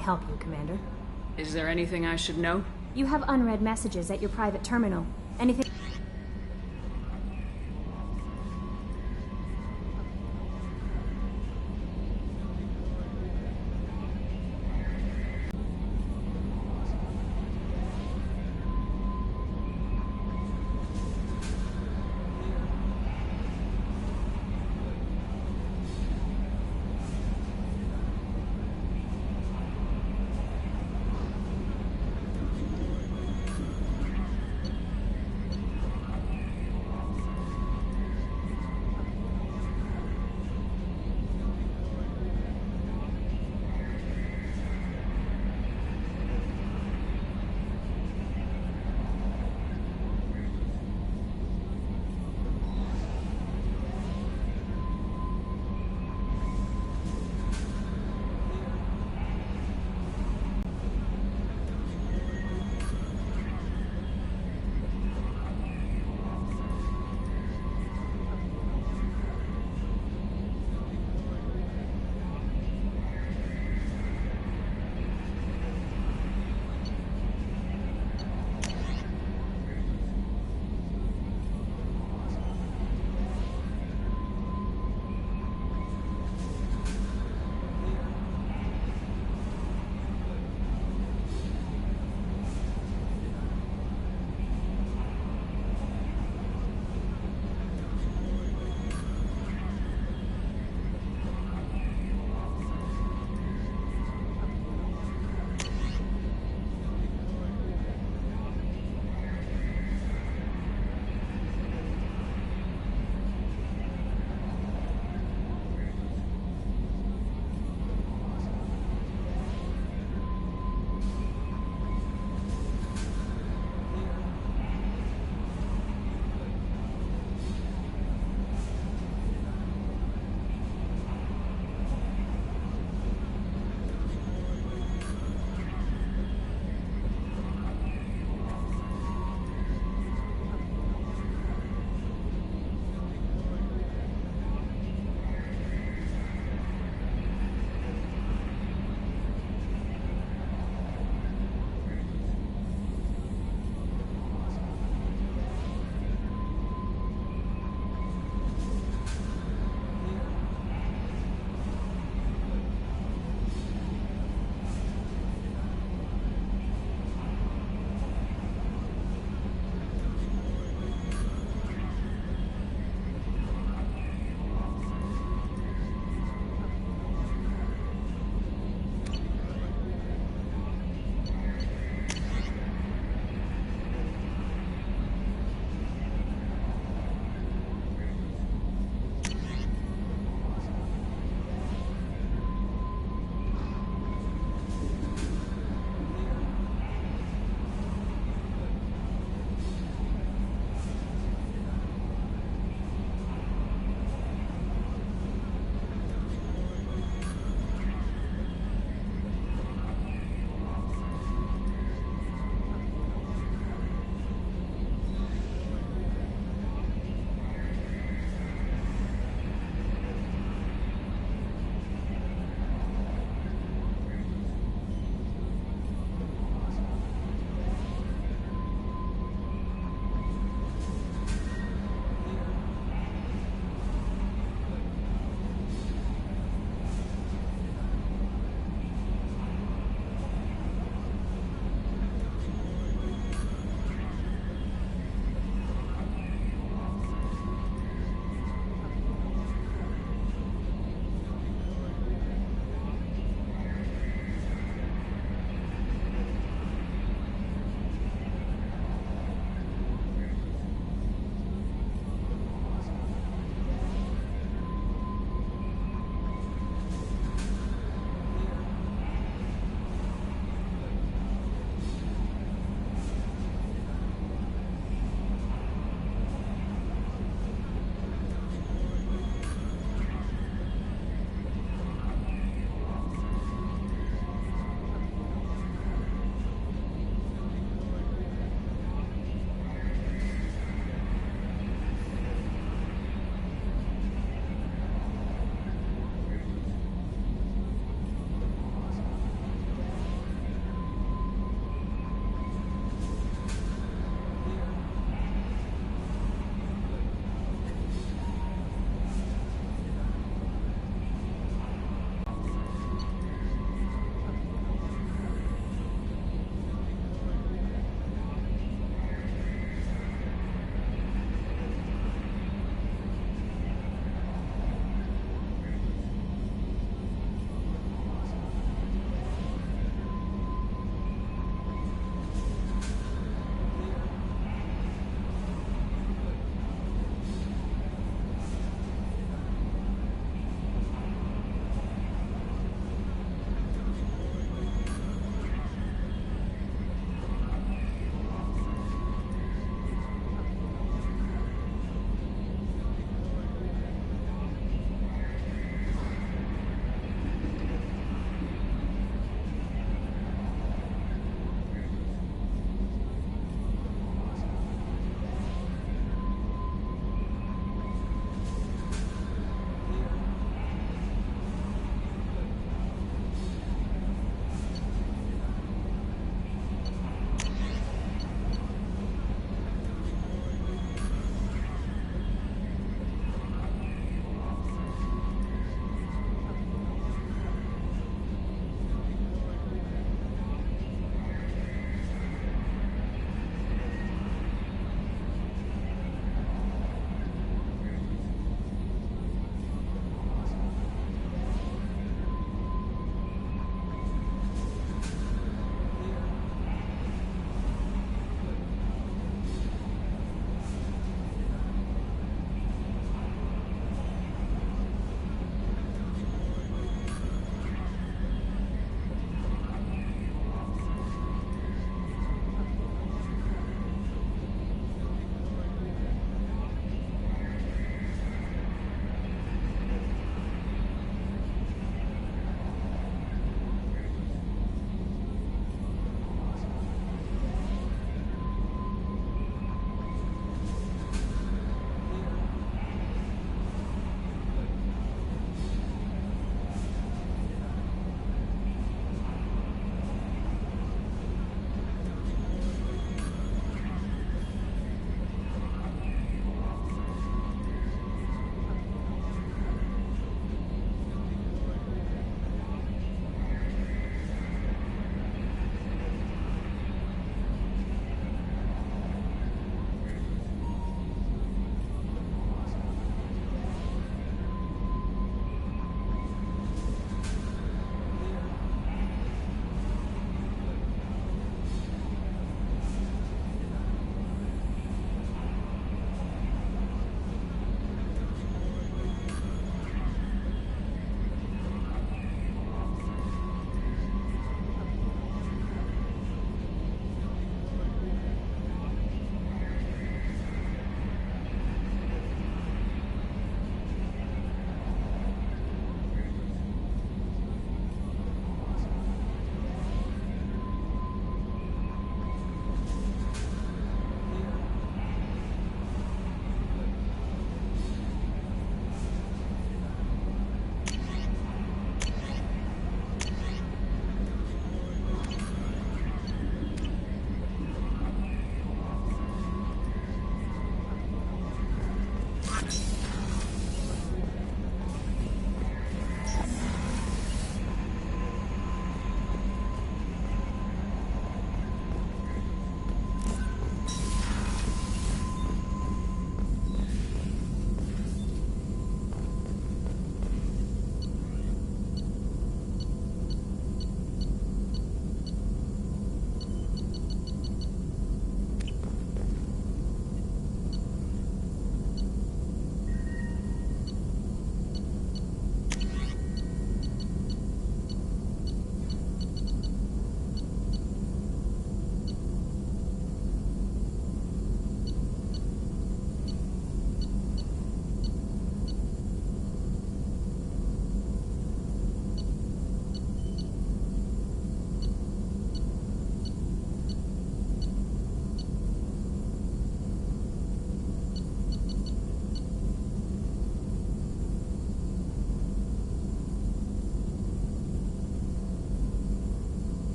help you, Commander? Is there anything I should know? You have unread messages at your private terminal. Anything...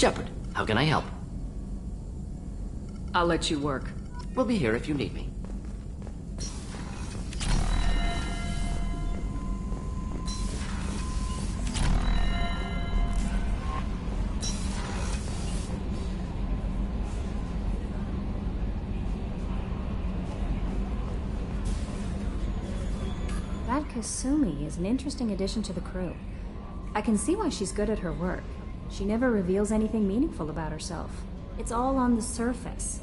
Shepard, how can I help? I'll let you work. We'll be here if you need me. That Kasumi is an interesting addition to the crew. I can see why she's good at her work. She never reveals anything meaningful about herself. It's all on the surface.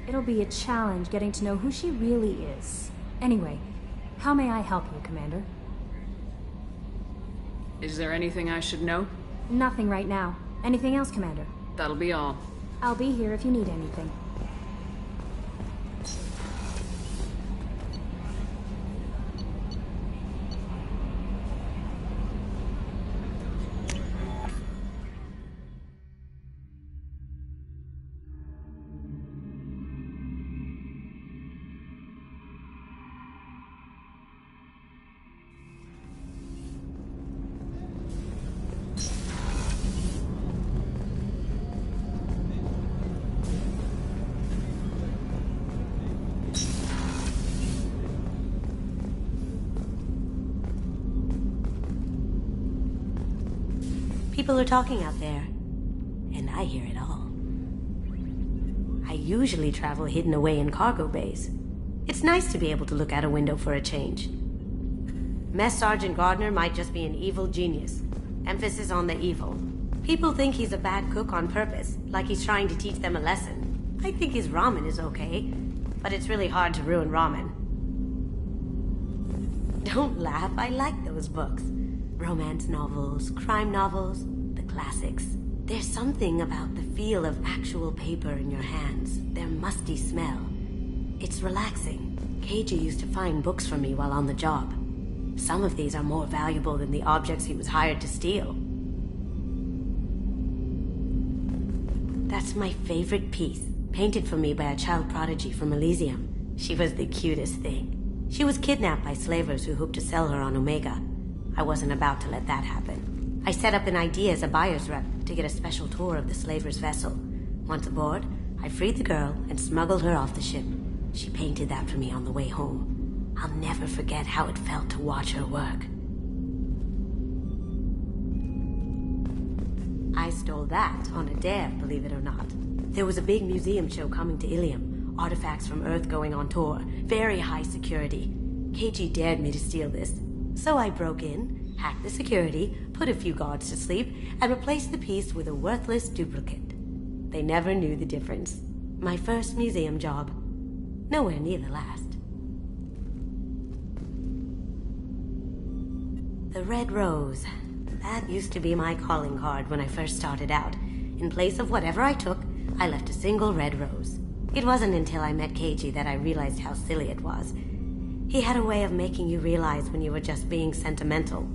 It'll be a challenge getting to know who she really is. Anyway, how may I help you, Commander? Is there anything I should know? Nothing right now. Anything else, Commander? That'll be all. I'll be here if you need anything. People are talking out there, and I hear it all. I usually travel hidden away in cargo bays. It's nice to be able to look out a window for a change. Mess Sergeant Gardner might just be an evil genius. Emphasis on the evil. People think he's a bad cook on purpose, like he's trying to teach them a lesson. I think his ramen is okay, but it's really hard to ruin ramen. Don't laugh, I like those books. Romance novels, crime novels, the classics. There's something about the feel of actual paper in your hands, their musty smell. It's relaxing. Keiji used to find books for me while on the job. Some of these are more valuable than the objects he was hired to steal. That's my favorite piece, painted for me by a child prodigy from Elysium. She was the cutest thing. She was kidnapped by slavers who hoped to sell her on Omega. I wasn't about to let that happen. I set up an idea as a buyer's rep to get a special tour of the slaver's vessel. Once aboard, I freed the girl and smuggled her off the ship. She painted that for me on the way home. I'll never forget how it felt to watch her work. I stole that on a dare, believe it or not. There was a big museum show coming to Ilium. Artifacts from Earth going on tour. Very high security. Keiji dared me to steal this. So I broke in, hacked the security, put a few guards to sleep, and replaced the piece with a worthless duplicate. They never knew the difference. My first museum job. Nowhere near the last. The Red Rose. That used to be my calling card when I first started out. In place of whatever I took, I left a single red rose. It wasn't until I met Keiji that I realized how silly it was. He had a way of making you realize when you were just being sentimental.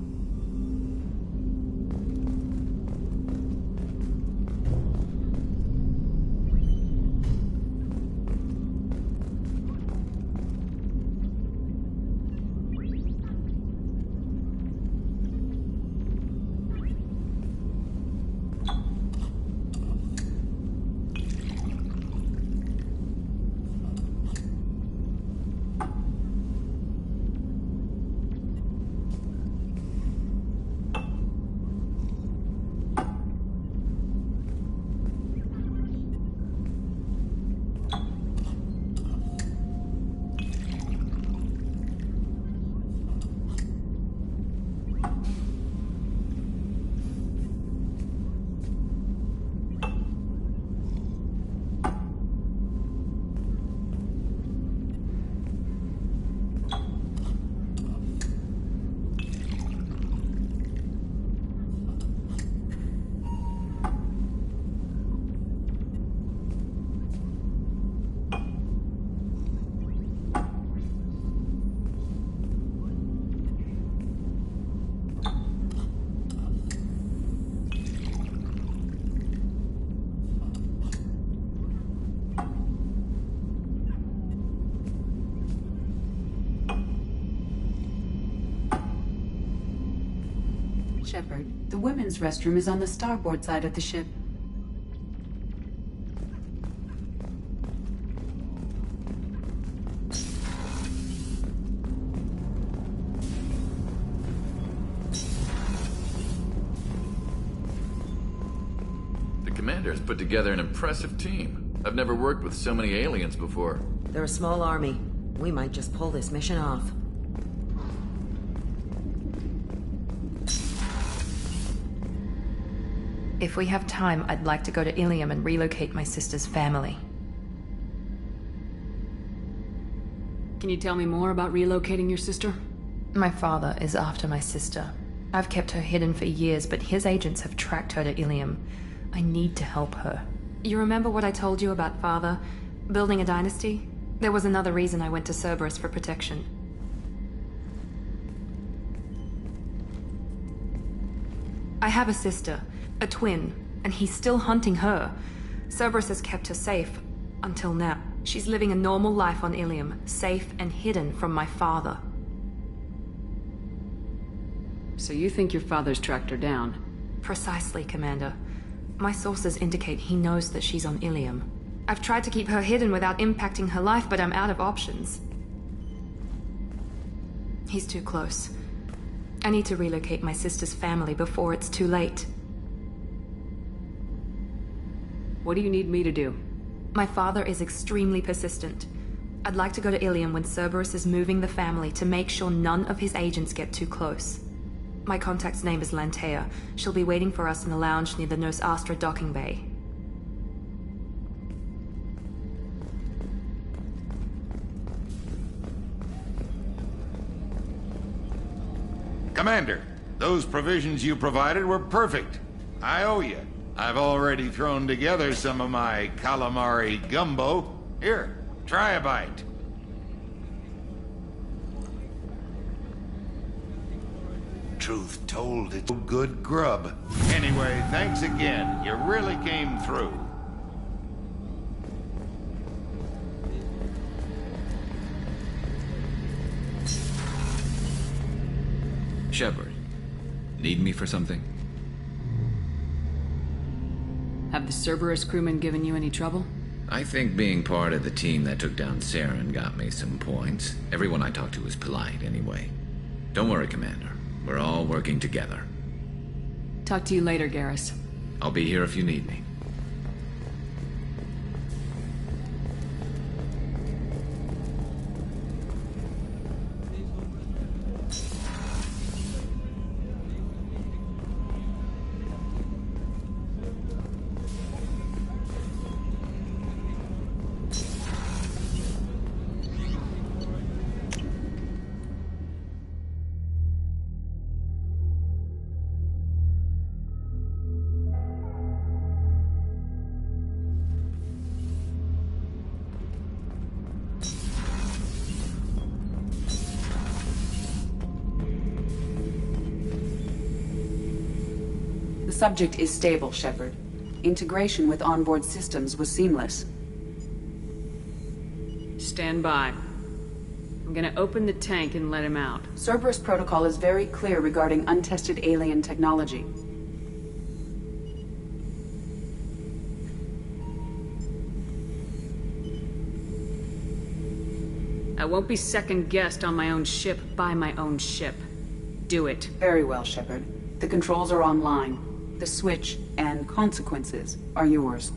Shepard, the women's restroom is on the starboard side of the ship. Commander's put together an impressive team. I've never worked with so many aliens before. They're a small army. We might just pull this mission off. If we have time, I'd like to go to Ilium and relocate my sister's family. Can you tell me more about relocating your sister? My father is after my sister. I've kept her hidden for years, but his agents have tracked her to Ilium. I need to help her. You remember what I told you about father? Building a dynasty? There was another reason I went to Cerberus for protection. I have a sister, a twin, and he's still hunting her. Cerberus has kept her safe, until now. She's living a normal life on Ilium, safe and hidden from my father. So you think your father's tracked her down? Precisely, Commander. My sources indicate he knows that she's on Ilium. I've tried to keep her hidden without impacting her life, but I'm out of options. He's too close. I need to relocate my sister's family before it's too late. What do you need me to do? My father is extremely persistent. I'd like to go to Ilium when Cerberus is moving the family to make sure none of his agents get too close. My contact's name is Lantea. She'll be waiting for us in the lounge near the Nos Astra docking bay. Commander, those provisions you provided were perfect. I owe you. I've already thrown together some of my calamari gumbo. Here, try a bite. Truth told, it's good grub. Anyway, thanks again. You really came through. Shepard, need me for something? Have the Cerberus crewmen given you any trouble? I think being part of the team that took down Saren got me some points. Everyone I talked to was polite anyway. Don't worry, Commander. We're all working together. Talk to you later, Garrus. I'll be here if you need me. The subject is stable, Shepard. Integration with onboard systems was seamless. Stand by. I'm gonna open the tank and let him out. Cerberus protocol is very clear regarding untested alien technology. I won't be second-guessed on my own ship by my own ship. Do it. Very well, Shepard. The controls are online. The switch and consequences are yours.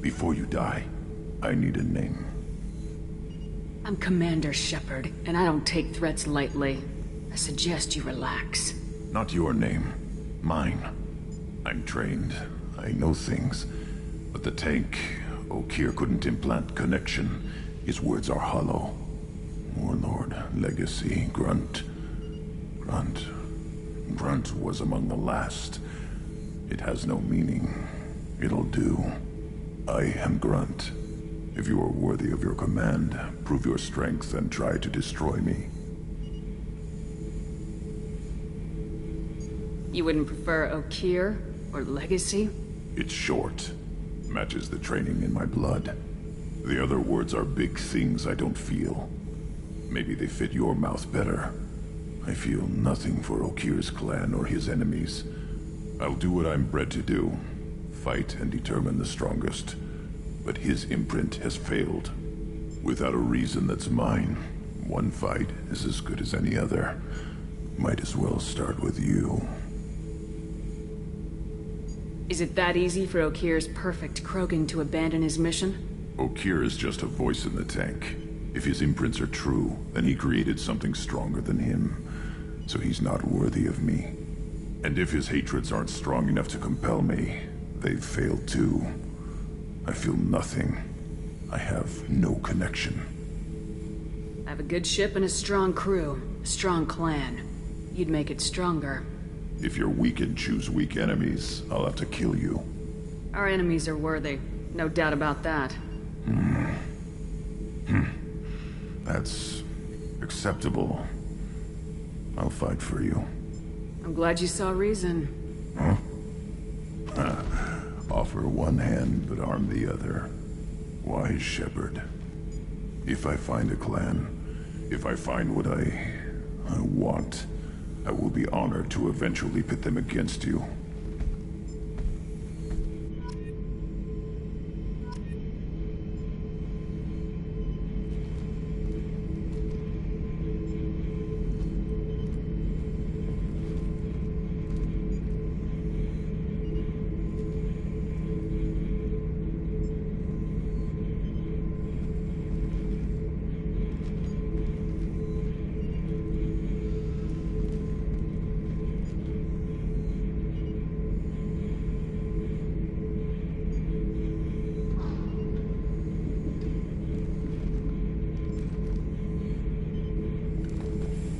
Before you die, I need a name. I'm Commander Shepard, and I don't take threats lightly. I suggest you relax. Not your name. Mine. I'm trained. I know things. But the tank, Okeer couldn't implant connection. His words are hollow. Warlord, Legacy, Grunt. Grunt was among the last. It has no meaning. It'll do. I am Grunt. If you are worthy of your command, prove your strength and try to destroy me. You wouldn't prefer Okier or Legacy? It's short. Matches the training in my blood. The other words are big things I don't feel. Maybe they fit your mouth better. I feel nothing for Okir's clan or his enemies. I'll do what I'm bred to do. Fight and determine the strongest. But his imprint has failed. Without a reason that's mine, one fight is as good as any other. Might as well start with you. Is it that easy for Okir's perfect Krogan to abandon his mission? Okir is just a voice in the tank. If his imprints are true, then he created something stronger than him. So he's not worthy of me. And if his hatreds aren't strong enough to compel me, they've failed too. I feel nothing. I have no connection. I have a good ship and a strong crew. A strong clan. You'd make it stronger. If you're weak and choose weak enemies, I'll have to kill you. Our enemies are worthy. No doubt about that. That's acceptable. I'll fight for you. I'm glad you saw reason. Huh? Offer one hand, but arm the other. Wise shepherd. If I find a clan, if I find what I want, I will be honored to eventually pit them against you.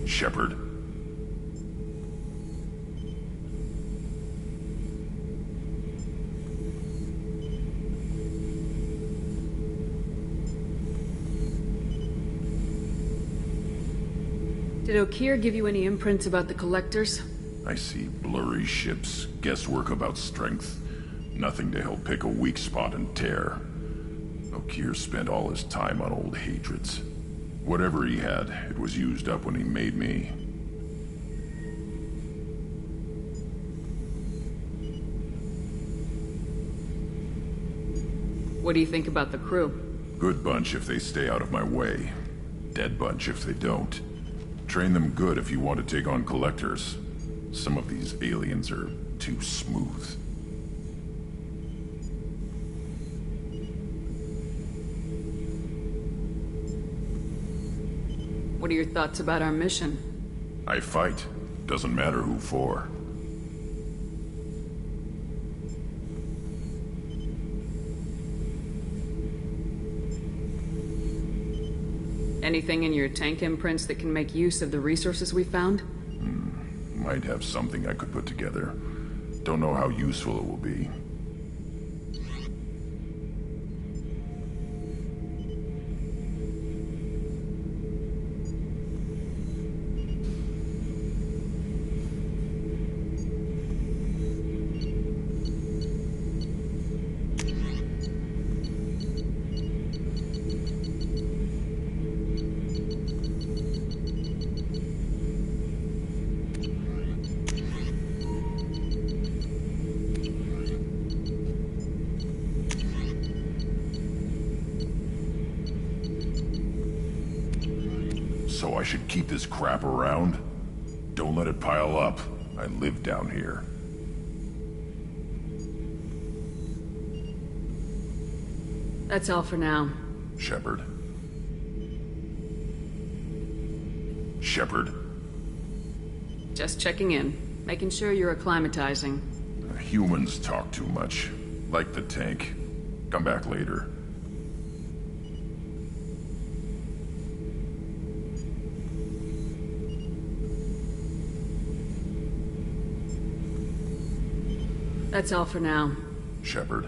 Shepherd. Did Okir give you any imprints about the Collectors? I see blurry ships, guesswork about strength. Nothing to help pick a weak spot and tear. Okir spent all his time on old hatreds. Whatever he had, it was used up when he made me. What do you think about the crew? Good bunch if they stay out of my way. Dead bunch if they don't. Train them good if you want to take on Collectors. Some of these aliens are too smooth. What are your thoughts about our mission? I fight. Doesn't matter who for. Anything in your tank imprints that can make use of the resources we found? Might have something I could put together. Don't know how useful it will be. So I should keep this crap around? Don't let it pile up. I live down here. That's all for now. Shepherd. Shepherd. Just checking in. Making sure you're acclimatizing. Humans talk too much. Like the tank. Come back later. That's all for now. Shepherd.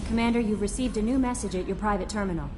Commander, you've received a new message at your private terminal.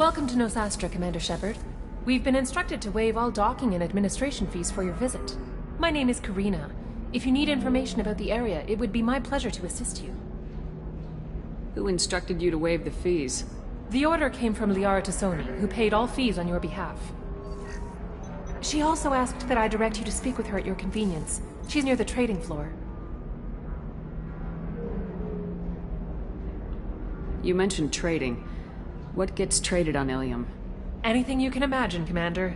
Welcome to Nosastra, Commander Shepard. We've been instructed to waive all docking and administration fees for your visit. My name is Karina. If you need information about the area, it would be my pleasure to assist you. Who instructed you to waive the fees? The order came from Liara Tassoni, who paid all fees on your behalf. She also asked that I direct you to speak with her at your convenience. She's near the trading floor. You mentioned trading. What gets traded on Ilium? Anything you can imagine, Commander.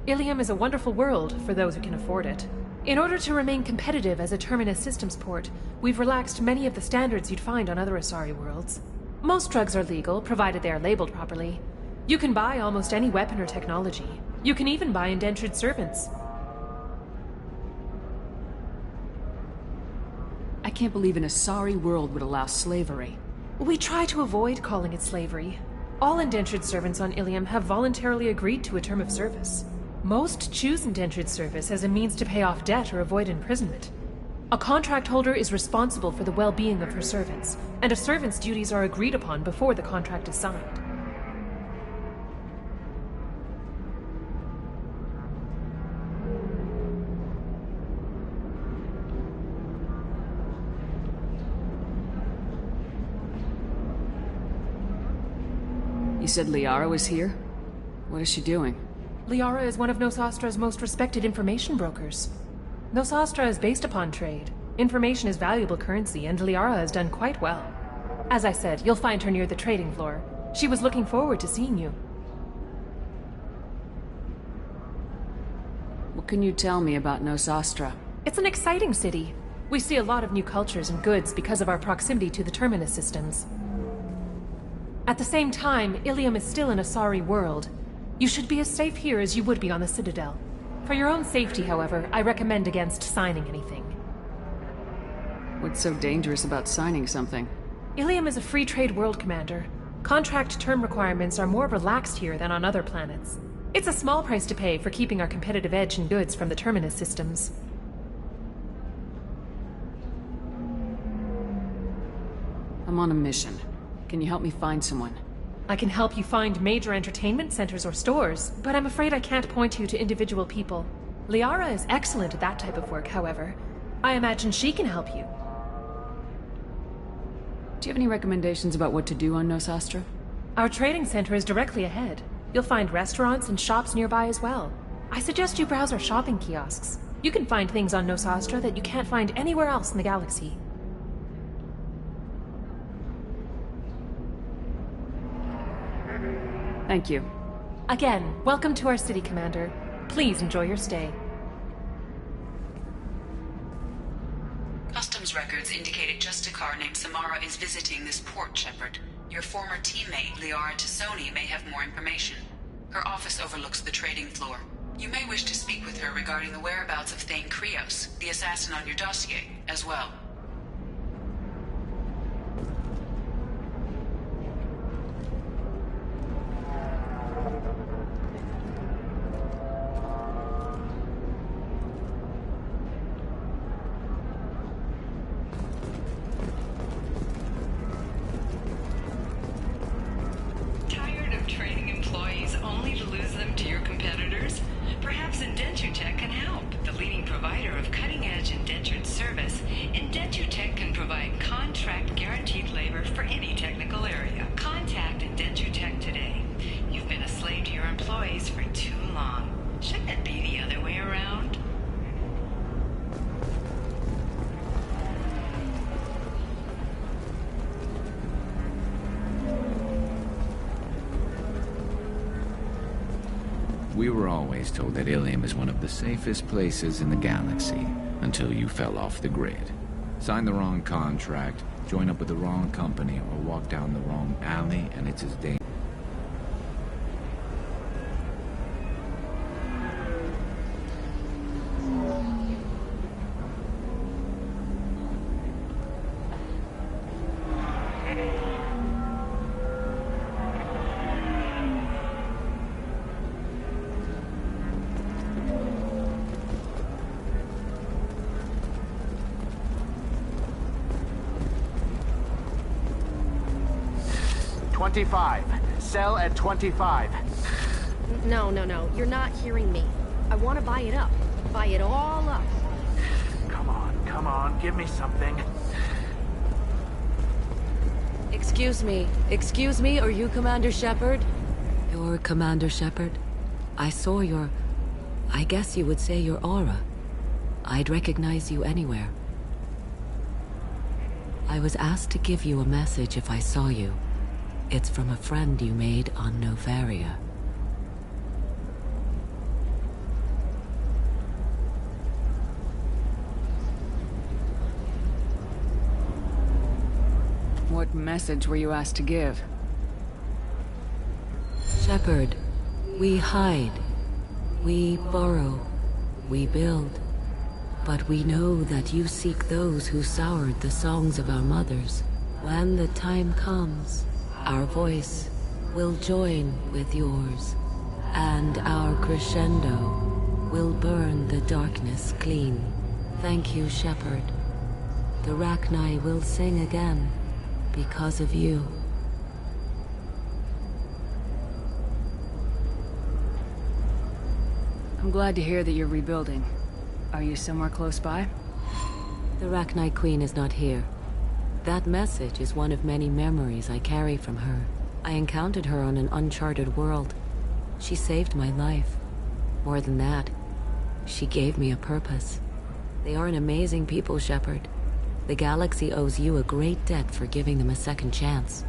Ilium is a wonderful world for those who can afford it. In order to remain competitive as a Terminus systems port, we've relaxed many of the standards you'd find on other Asari worlds. Most drugs are legal, provided they are labeled properly. You can buy almost any weapon or technology. You can even buy indentured servants. I can't believe an Asari world would allow slavery. We try to avoid calling it slavery. All indentured servants on Ilium have voluntarily agreed to a term of service. Most choose indentured service as a means to pay off debt or avoid imprisonment. A contract holder is responsible for the well-being of her servants, and a servant's duties are agreed upon before the contract is signed. You said Liara was here? What is she doing? Liara is one of Nosastra's most respected information brokers. Nosastra is based upon trade. Information is valuable currency, and Liara has done quite well. As I said, you'll find her near the trading floor. She was looking forward to seeing you. What can you tell me about Nosastra? It's an exciting city. We see a lot of new cultures and goods because of our proximity to the Terminus systems. At the same time, Ilium is still an Asari world. You should be as safe here as you would be on the Citadel. For your own safety, however, I recommend against signing anything. What's so dangerous about signing something? Ilium is a free trade world, Commander. Contract term requirements are more relaxed here than on other planets. It's a small price to pay for keeping our competitive edge in goods from the Terminus systems. I'm on a mission. Can you help me find someone? I can help you find major entertainment centers or stores, but I'm afraid I can't point you to individual people. Liara is excellent at that type of work, however. I imagine she can help you. Do you have any recommendations about what to do on Nosastra? Our trading center is directly ahead. You'll find restaurants and shops nearby as well. I suggest you browse our shopping kiosks. You can find things on Nosastra that you can't find anywhere else in the galaxy. Thank you. Again, welcome to our city, Commander. Please enjoy your stay. Customs records indicated just a car named Samara is visiting this port, Shepard. Your former teammate, Liara Tassoni, may have more information. Her office overlooks the trading floor. You may wish to speak with her regarding the whereabouts of Thane Krios, the assassin on your dossier, as well. We were always told that Ilium is one of the safest places in the galaxy, until you fell off the grid. Sign the wrong contract, join up with the wrong company, or walk down the wrong alley, and it's as dangerous. Sell at 25. No. You're not hearing me. I want to buy it up. Buy it all up. Come on. Give me something. Excuse me, are you Commander Shepard? You're Commander Shepard? I saw your I guess you would say your aura. I'd recognize you anywhere. I was asked to give you a message if I saw you. It's from a friend you made on Novaria. What message were you asked to give? Shepard, we hide. We borrow. We build. But we know that you seek those who soured the songs of our mothers. When the time comes, our voice will join with yours, and our crescendo will burn the darkness clean. Thank you, Shepard. The Rachni will sing again because of you. I'm glad to hear that you're rebuilding. Are you somewhere close by? The Rachni Queen is not here. That message is one of many memories I carry from her. I encountered her on an uncharted world. She saved my life. More than that, she gave me a purpose. They are an amazing people, Shepard. The galaxy owes you a great debt for giving them a second chance.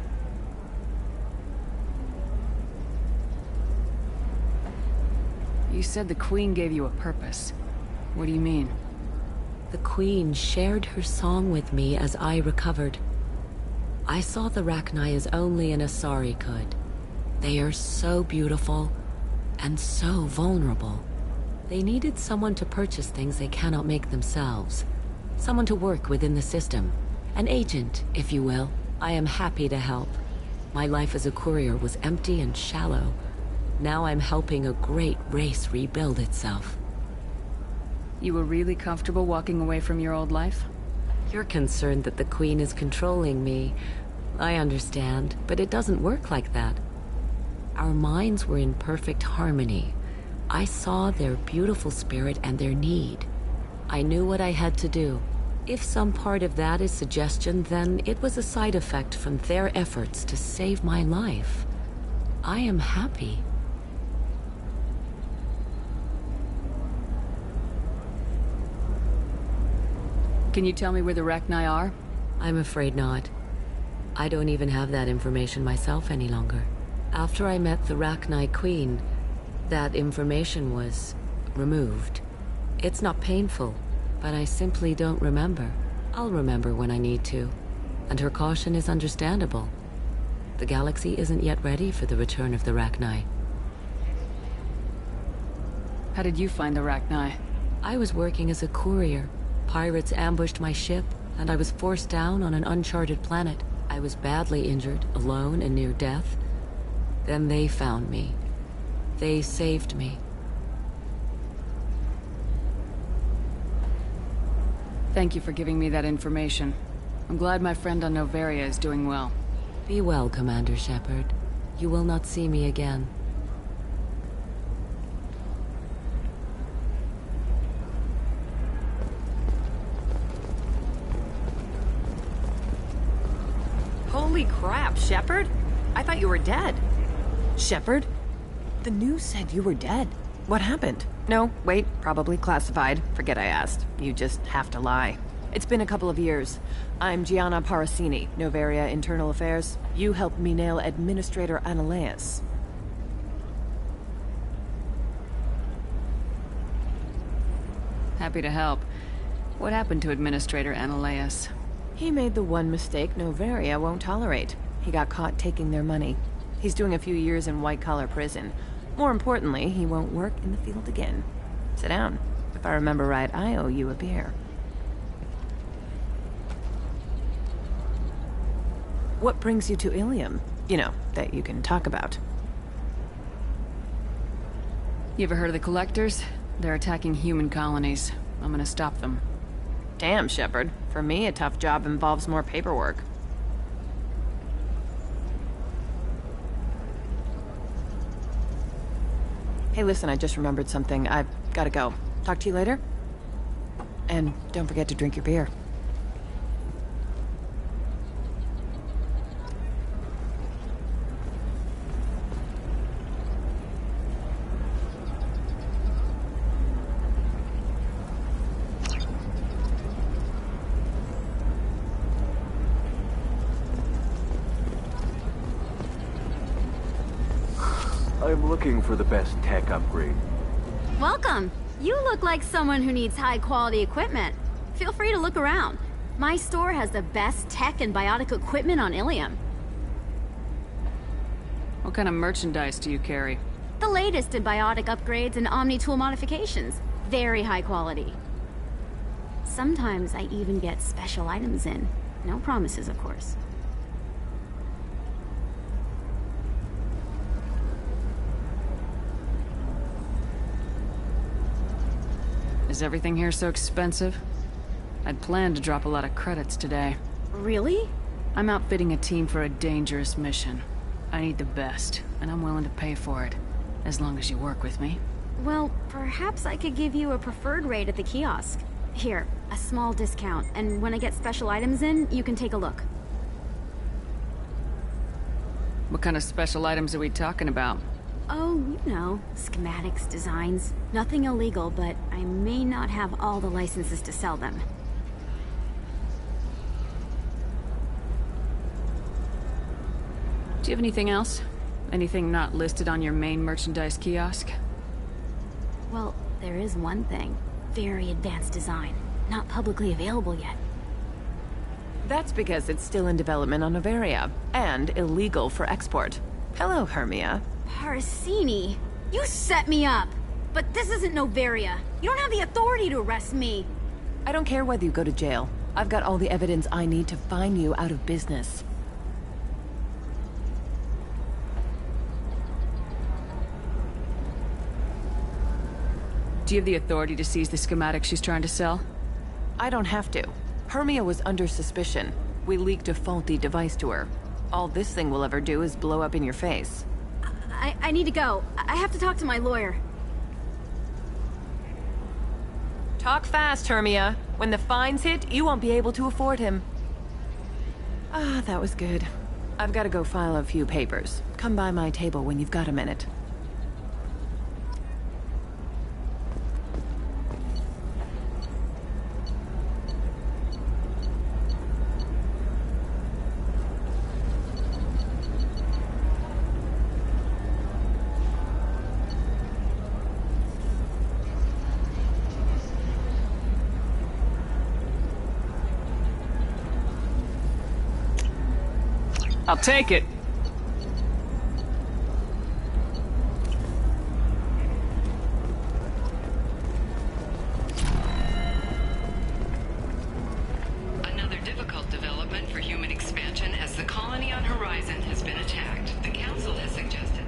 You said the Queen gave you a purpose. What do you mean? The Queen shared her song with me as I recovered. I saw the Rachni as only an Asari could. They are so beautiful and so vulnerable. They needed someone to purchase things they cannot make themselves. Someone to work within the system. An agent, if you will. I am happy to help. My life as a courier was empty and shallow. Now I'm helping a great race rebuild itself. You were really comfortable walking away from your old life? You're concerned that the Queen is controlling me. I understand, but it doesn't work like that. Our minds were in perfect harmony. I saw their beautiful spirit and their need. I knew what I had to do. If some part of that is suggestion, then it was a side effect from their efforts to save my life. I am happy. Can you tell me where the Rachni are? I'm afraid not. I don't even have that information myself any longer. After I met the Rachni Queen, that information was removed. It's not painful, but I simply don't remember. I'll remember when I need to, and her caution is understandable. The galaxy isn't yet ready for the return of the Rachni. How did you find the Rachni? I was working as a courier. Pirates ambushed my ship, and I was forced down on an uncharted planet. I was badly injured, alone and near death. Then they found me. They saved me. Thank you for giving me that information. I'm glad my friend on Novaria is doing well. Be well, Commander Shepard. You will not see me again. Holy crap, Shepard? I thought you were dead. Shepard? The news said you were dead. What happened? No, wait, probably classified. Forget I asked. You just have to lie. It's been a couple of years. I'm Gianna Parasini, Novaria Internal Affairs. You helped me nail Administrator Analeas. Happy to help. What happened to Administrator Analeas? He made the one mistake Novaria won't tolerate. He got caught taking their money. He's doing a few years in white-collar prison. More importantly, he won't work in the field again. Sit down. If I remember right, I owe you a beer. What brings you to Ilium? You know, that you can talk about. You ever heard of the Collectors? They're attacking human colonies. I'm gonna stop them. Damn, Shepard. For me, a tough job involves more paperwork. Hey, listen, I just remembered something. I've gotta go. Talk to you later? And don't forget to drink your beer. I'm looking for the best tech upgrade. Welcome. You look like someone who needs high-quality equipment. Feel free to look around. My store has the best tech and biotic equipment on Ilium. What kind of merchandise do you carry? The latest in biotic upgrades and omni-tool modifications. Very high quality. Sometimes I even get special items in. No promises, of course. Is everything here so expensive? I'd planned to drop a lot of credits today. Really? I'm outfitting a team for a dangerous mission. I need the best, and I'm willing to pay for it. As long as you work with me. Well, perhaps I could give you a preferred rate at the kiosk. Here, a small discount, and when I get special items in, you can take a look. What kind of special items are we talking about? Oh, you know, schematics, designs. Nothing illegal, but I may not have all the licenses to sell them. Do you have anything else? Anything not listed on your main merchandise kiosk? Well, there is one thing. Very advanced design. Not publicly available yet. That's because it's still in development on Novaria, and illegal for export. Hello, Hermia. Parsini, you set me up! But this isn't Novaria. You don't have the authority to arrest me. I don't care whether you go to jail. I've got all the evidence I need to find you out of business. Do you have the authority to seize the schematic she's trying to sell? I don't have to. Hermia was under suspicion. We leaked a faulty device to her. All this thing will ever do is blow up in your face. I need to go. I have to talk to my lawyer. Talk fast, Hermia. When the fines hit, you won't be able to afford him. Ah, that was good. I've got to go file a few papers. Come by my table when you've got a minute. I'll take it. Another difficult development for human expansion as the colony on Horizon has been attacked. The Council has suggested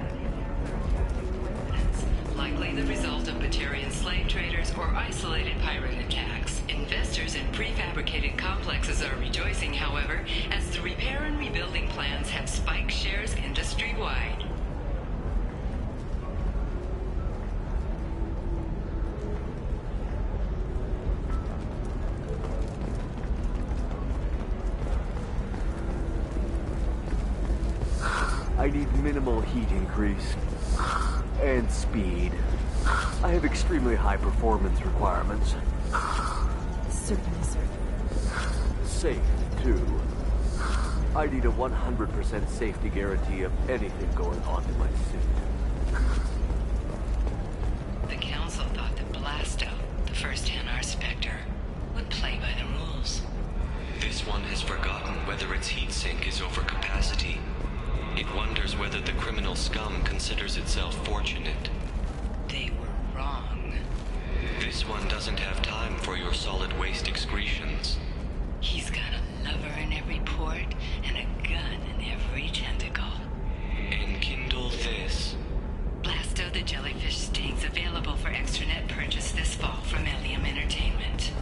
it's likely the result of Batarian slave traders or isolated pirate attacks. Investors in prefabricated complexes are rejoicing, however, as the repair and rebuilding plans have spiked shares industry-wide. I need minimal heat increase. And speed. I have extremely high performance requirements. Certainly, sir. Safe, too. I need a 100% safety guarantee of anything going on in my suit. The Council thought that Blasto, the first NR Spectre, would play by the rules. This one has forgotten whether its heat sink is over capacity. It wonders whether the criminal scum considers itself fortunate. They were wrong. This one doesn't have time for your solid waste excretions. He's got a lover in every port and a gun in every tentacle. Enkindle this. Blasto the Jellyfish Sting's available for extranet purchase this fall from Ilium Entertainment.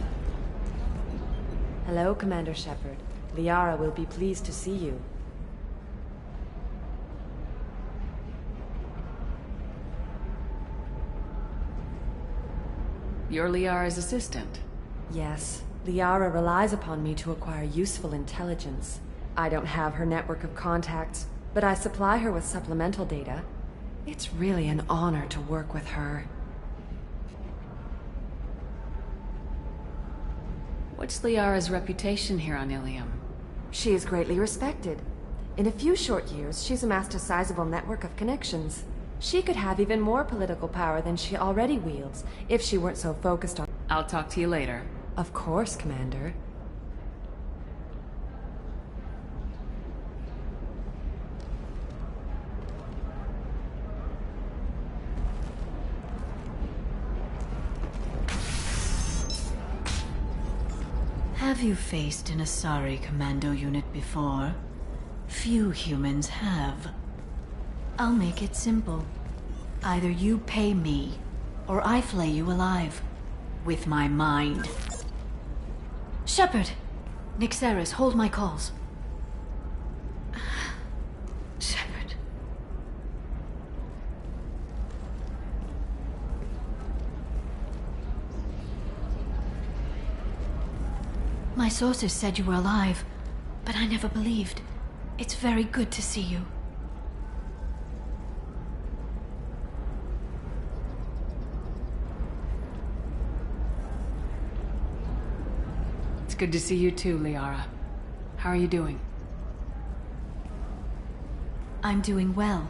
Hello, Commander Shepard. Liara will be pleased to see you. You're Liara's assistant. Yes. Liara relies upon me to acquire useful intelligence. I don't have her network of contacts, but I supply her with supplemental data. It's really an honor to work with her. What's Liara's reputation here on Ilium? She is greatly respected. In a few short years, she's amassed a sizable network of connections. She could have even more political power than she already wields, if she weren't so focused on... I'll talk to you later. Of course, Commander. Have you faced an Asari commando unit before? Few humans have. I'll make it simple. Either you pay me, or I flay you alive. With my mind. Shepard! Nixeris, hold my calls. Shepard. My sources said you were alive, but I never believed. It's very good to see you. It's good to see you too, Liara. How are you doing? I'm doing well.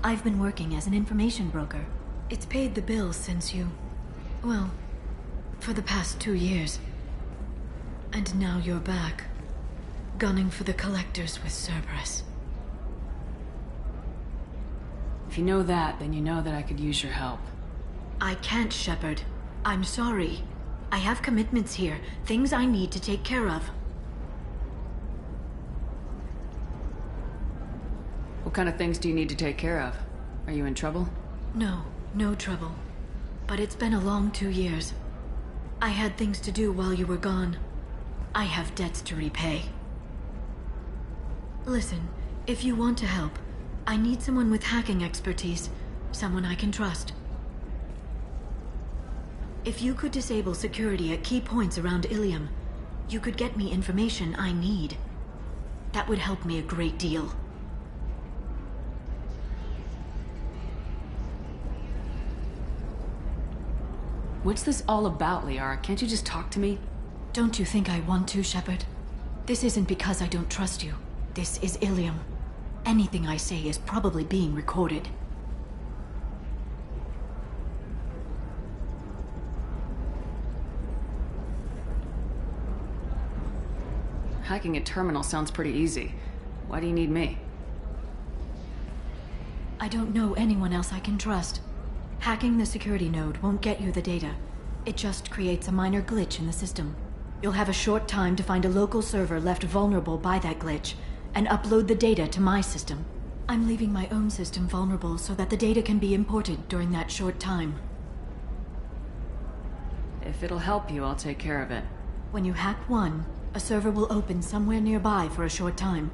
I've been working as an information broker. It's paid the bills since you... well, for the past 2 years. And now you're back, gunning for the Collectors with Cerberus. If you know that, then you know that I could use your help. I can't, Shepard. I'm sorry. I have commitments here, things I need to take care of. What kind of things do you need to take care of? Are you in trouble? No, no trouble. But it's been a long 2 years. I had things to do while you were gone. I have debts to repay. Listen, if you want to help, I need someone with hacking expertise. Someone I can trust. If you could disable security at key points around Ilium, you could get me information I need. That would help me a great deal. What's this all about, Liara? Can't you just talk to me? Don't you think I want to, Shepard? This isn't because I don't trust you. This is Ilium. Anything I say is probably being recorded. Hacking a terminal sounds pretty easy. Why do you need me? I don't know anyone else I can trust. Hacking the security node won't get you the data. It just creates a minor glitch in the system. You'll have a short time to find a local server left vulnerable by that glitch, and upload the data to my system. I'm leaving my own system vulnerable so that the data can be imported during that short time. If it'll help you, I'll take care of it. When you hack one, a server will open somewhere nearby for a short time.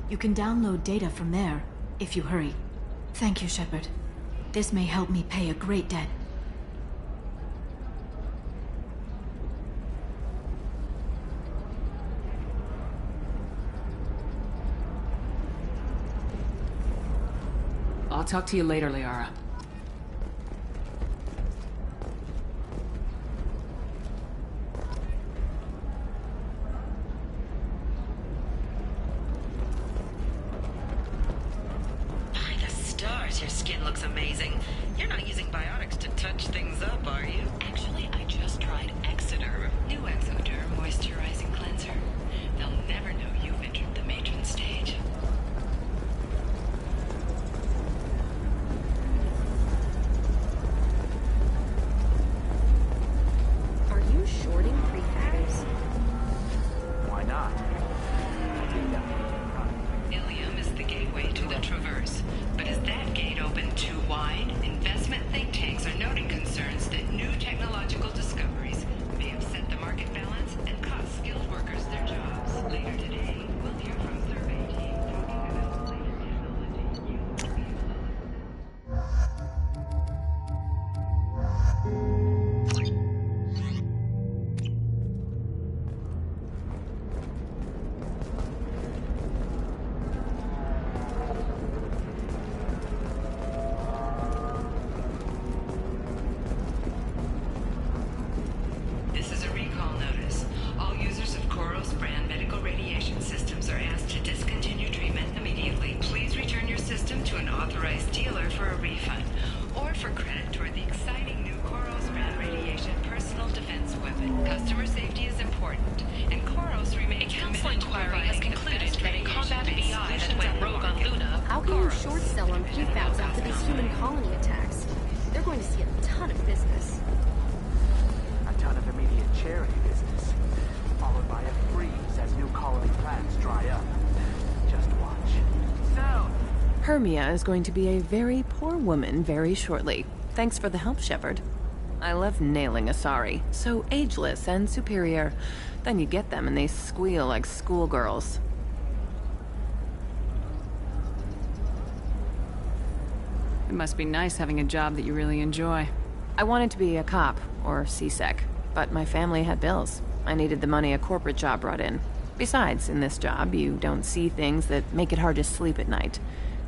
You can download data from there, if you hurry. Thank you, Shepard. This may help me pay a great debt. I'll talk to you later, Liara. By the stars, your skin looks amazing. You're not using biotics to touch things up, are you? Actually, I just tried Exoderm. New Exoderm moisturizing cleanser. They'll never know you've entered the matron stage. Are you shorting prefabs? Why not? Ilium is the gateway to the Traverse. But is that gate open too wide? Investment think tanks are noting concerns that new technological discoveries may upset the market balance and cost skilled workers their jobs. Later today, we'll hear from survey team talking going to see a ton of business. A ton of immediate charity business, followed by a freeze as new colony plans dry up. Just watch. So, Hermia is going to be a very poor woman very shortly. Thanks for the help, Shepard. I love nailing Asari. So ageless and superior. Then you get them and they squeal like schoolgirls. It must be nice having a job that you really enjoy. I wanted to be a cop, or CSEC, but my family had bills. I needed the money a corporate job brought in. Besides, in this job, you don't see things that make it hard to sleep at night.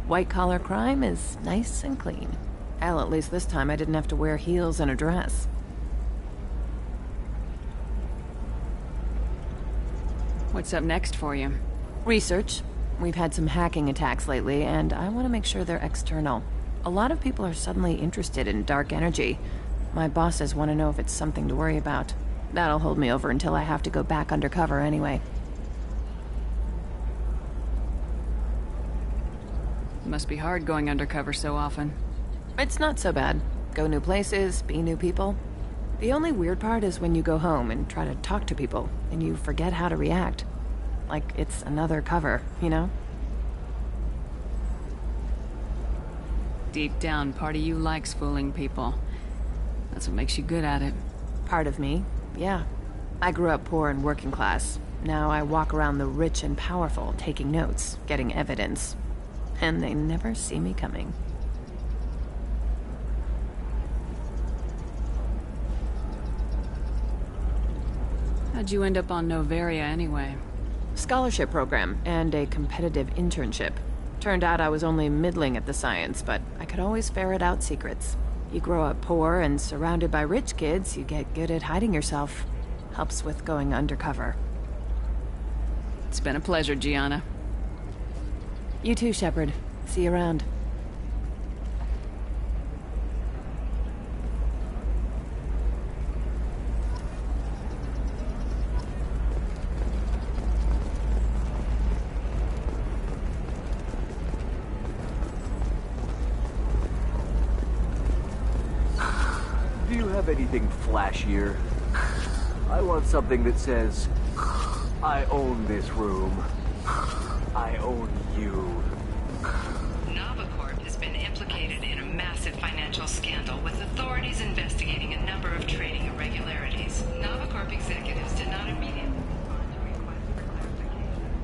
White-collar crime is nice and clean. Hell, at least this time I didn't have to wear heels and a dress. What's up next for you? Research. We've had some hacking attacks lately, and I want to make sure they're external. A lot of people are suddenly interested in dark energy. My bosses want to know if it's something to worry about. That'll hold me over until I have to go back undercover anyway. Must be hard going undercover so often. It's not so bad. Go new places, be new people. The only weird part is when you go home and try to talk to people, and you forget how to react. Like it's another cover, you know? Deep down, part of you likes fooling people. That's what makes you good at it. Part of me, yeah. I grew up poor and working class. Now I walk around the rich and powerful, taking notes, getting evidence. And they never see me coming. How'd you end up on Novaria anyway? Scholarship program and a competitive internship. Turned out I was only middling at the science, but I could always ferret out secrets. You grow up poor and surrounded by rich kids, you get good at hiding yourself. Helps with going undercover. It's been a pleasure, Gianna. You too, Shepard. See you around. Do you have anything flashier? I want something that says, I own this room. I own you. Novacorp has been implicated in a massive financial scandal with authorities investigating a number of trading irregularities. Novacorp executives did not immediately respond to requests for clarification.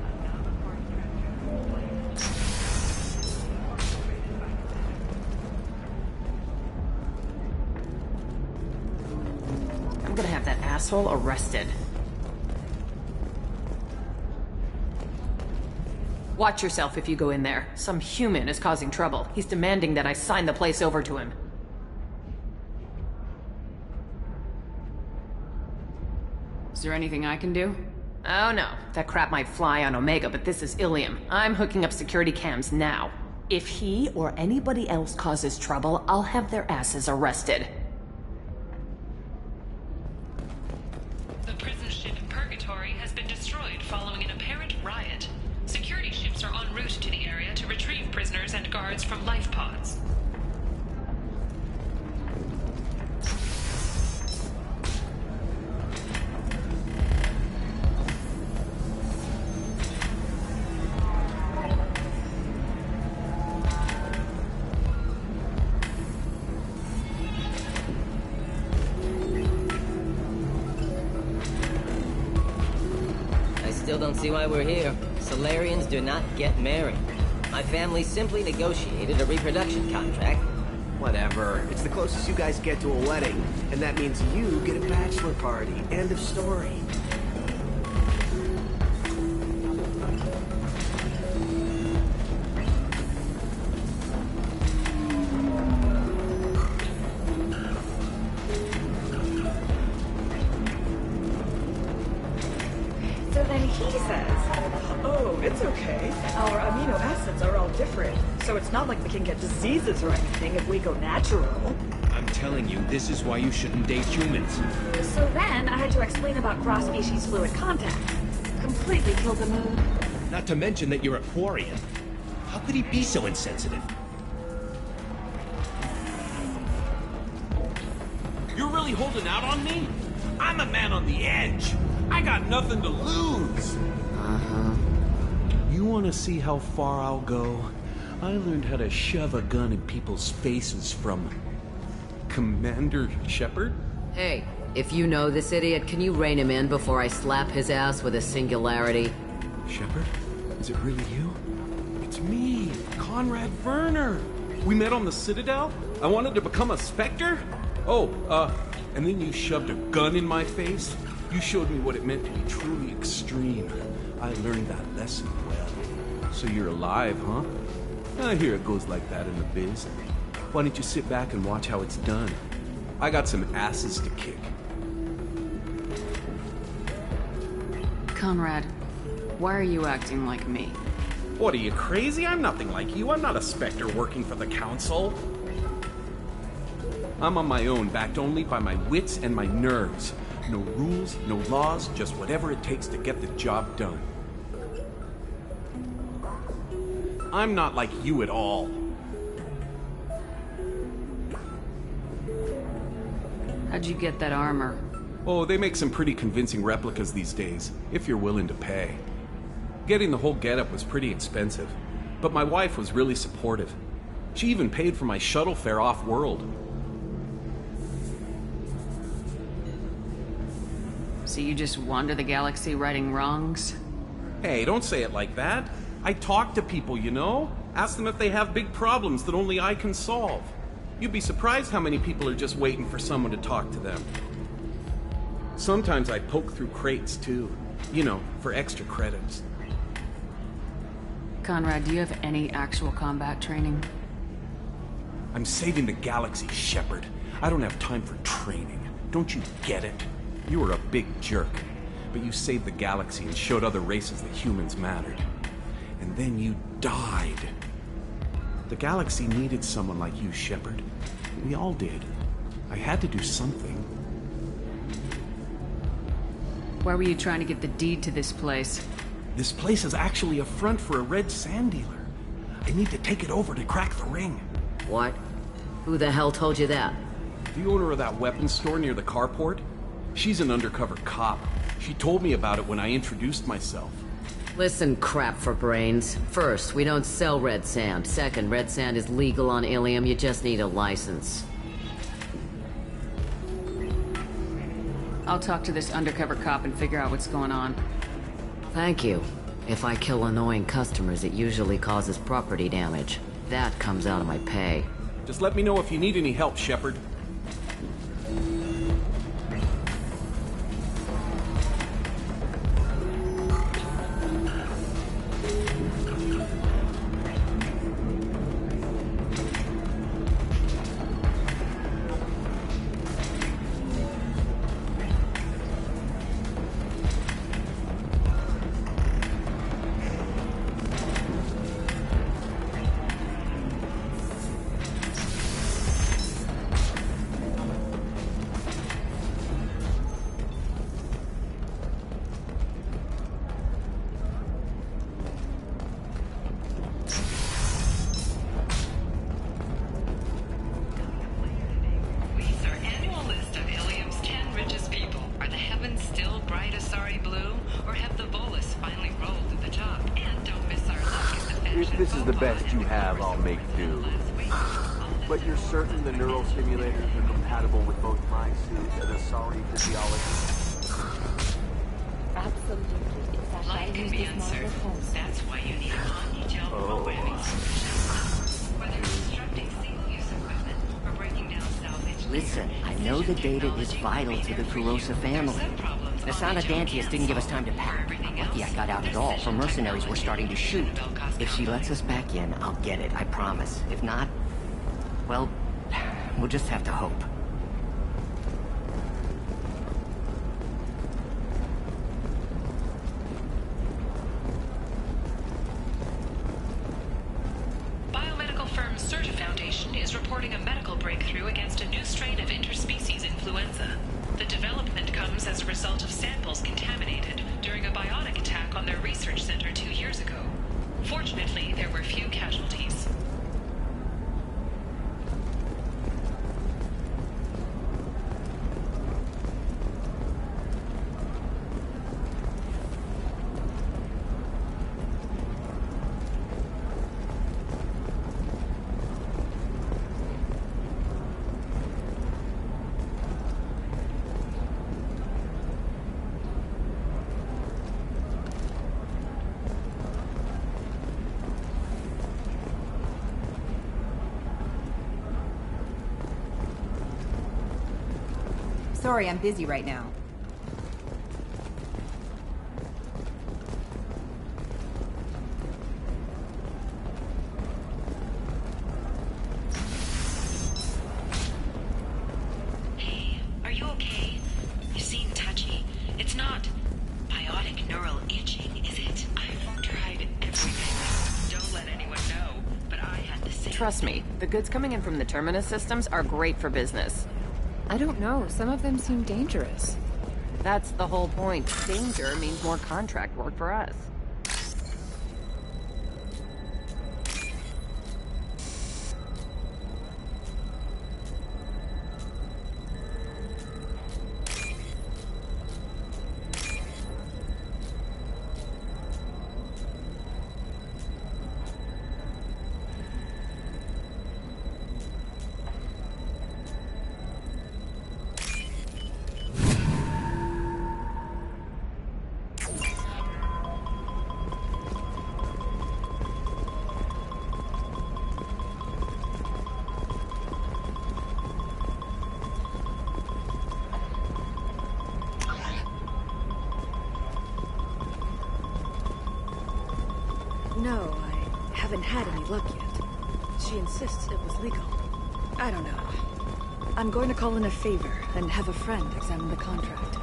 I'm gonna have that asshole arrested. Watch yourself if you go in there. Some human is causing trouble. He's demanding that I sign the place over to him. Is there anything I can do? Oh no, that crap might fly on Omega, but this is Ilium. I'm hooking up security cams now. If he or anybody else causes trouble, I'll have their asses arrested. The prison ship Purgatory has been destroyed following an apparent riot. Security ships are en route to the area to retrieve prisoners and guards from life pods. I still don't see why we're here. Solarians do not get married. My family simply negotiated a reproduction contract. Whatever. It's the closest you guys get to a wedding. And that means you get a bachelor party. End of story. So then he says, oh, it's okay. Our amino acids are all different, so it's not like we can get diseases or anything if we go natural. I'm telling you, this is why you shouldn't date humans. So then I had to explain about cross-species fluid contact. Completely killed the mood. Not to mention that you're a Quarian. How could he be so insensitive? really holding out on me? I'm a man on the edge. I got nothing to lose. Uh-huh. You want to see how far I'll go? I learned how to shove a gun in people's faces from Commander Shepard? Hey, if you know this idiot, can you rein him in before I slap his ass with a singularity? Shepard? Is it really you? It's me, Conrad Werner. We met on the Citadel? I wanted to become a Spectre? And then you shoved a gun in my face? You showed me what it meant to be truly extreme. I learned that lesson well. So you're alive, huh? I hear it goes like that in the biz. Why don't you sit back and watch how it's done? I got some asses to kick. Conrad, why are you acting like me? What, are you crazy? I'm nothing like you. I'm not a Spectre working for the Council. I'm on my own, backed only by my wits and my nerves. No rules, no laws, just whatever it takes to get the job done. I'm not like you at all. How'd you get that armor? Oh, they make some pretty convincing replicas these days, if you're willing to pay. Getting the whole getup was pretty expensive, but my wife was really supportive. She even paid for my shuttle fare off-world. So you just wander the galaxy righting wrongs? Hey, don't say it like that. I talk to people, you know? Ask them if they have big problems that only I can solve. You'd be surprised how many people are just waiting for someone to talk to them. Sometimes I poke through crates, too. You know, for extra credits. Conrad, do you have any actual combat training? I'm saving the galaxy, Shepard. I don't have time for training. Don't you get it? You were a big jerk, but you saved the galaxy and showed other races that humans mattered. And then you died. The galaxy needed someone like you, Shepard. We all did. I had to do something. Why were you trying to get the deed to this place? This place is actually a front for a red sand dealer. I need to take it over to crack the ring. What? Who the hell told you that? The owner of that weapons store near the carport. She's an undercover cop. She told me about it when I introduced myself. Listen, crap for brains. First, we don't sell red sand. Second, red sand is legal on Ilium. You just need a license. I'll talk to this undercover cop and figure out what's going on. Thank you. If I kill annoying customers, it usually causes property damage. That comes out of my pay. Just let me know if you need any help, Shepard. If this is the best you have, I'll make do. But you're certain the neural stimulators are compatible with both my suit and Asari physiology? Absolutely. Life can be uncertain. That's why you need a omni-gel programming solution. Whether constructing single-use equipment or breaking down salvage... Listen, I know the data is vital to the Kurosa family. The Sana Dantius didn't give us time to pack. Lucky I got out at all, for mercenaries were starting to shoot. If she lets us back in, I'll get it, I promise. If not, well, we'll just have to hope. Biomedical firm Certa Foundation is reporting a medical breakthrough against a new strain of interspecies influenza. The development comes as a result of samples contaminated during a biotic attack on their research center 2 years ago. Fortunately, there were few casualties. Sorry, I'm busy right now. Hey, are you okay? You seem touchy. It's not biotic neural itching, is it? I've tried everything. Don't let anyone know, but I had to say... Trust me, the goods coming in from the Terminus systems are great for business. I don't know. Some of them seem dangerous. That's the whole point. Danger means more contract work for us. No, I haven't had any luck yet. She insists it was legal. I don't know. I'm going to call in a favor and have a friend examine the contract.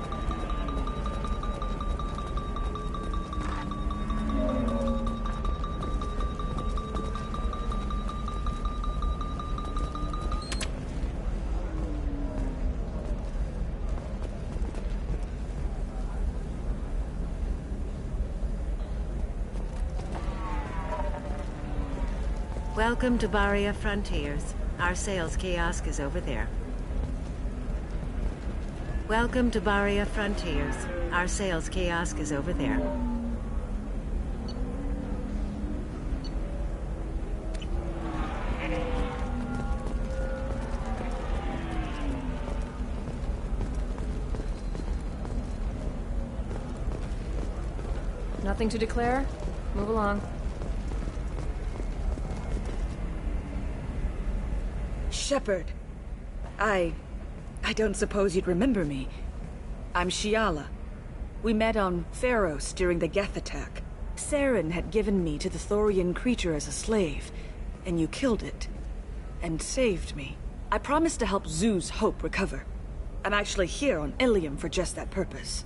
Welcome to BioWare Frontiers. Our sales kiosk is over there. Welcome to BioWare Frontiers. Our sales kiosk is over there. Nothing to declare? Move along. Shepard. I don't suppose you'd remember me. I'm Shiala. We met on Pharos during the Geth attack. Saren had given me to the Thorian creature as a slave, and you killed it. And saved me. I promised to help Zoo's Hope recover. I'm actually here on Ilium for just that purpose.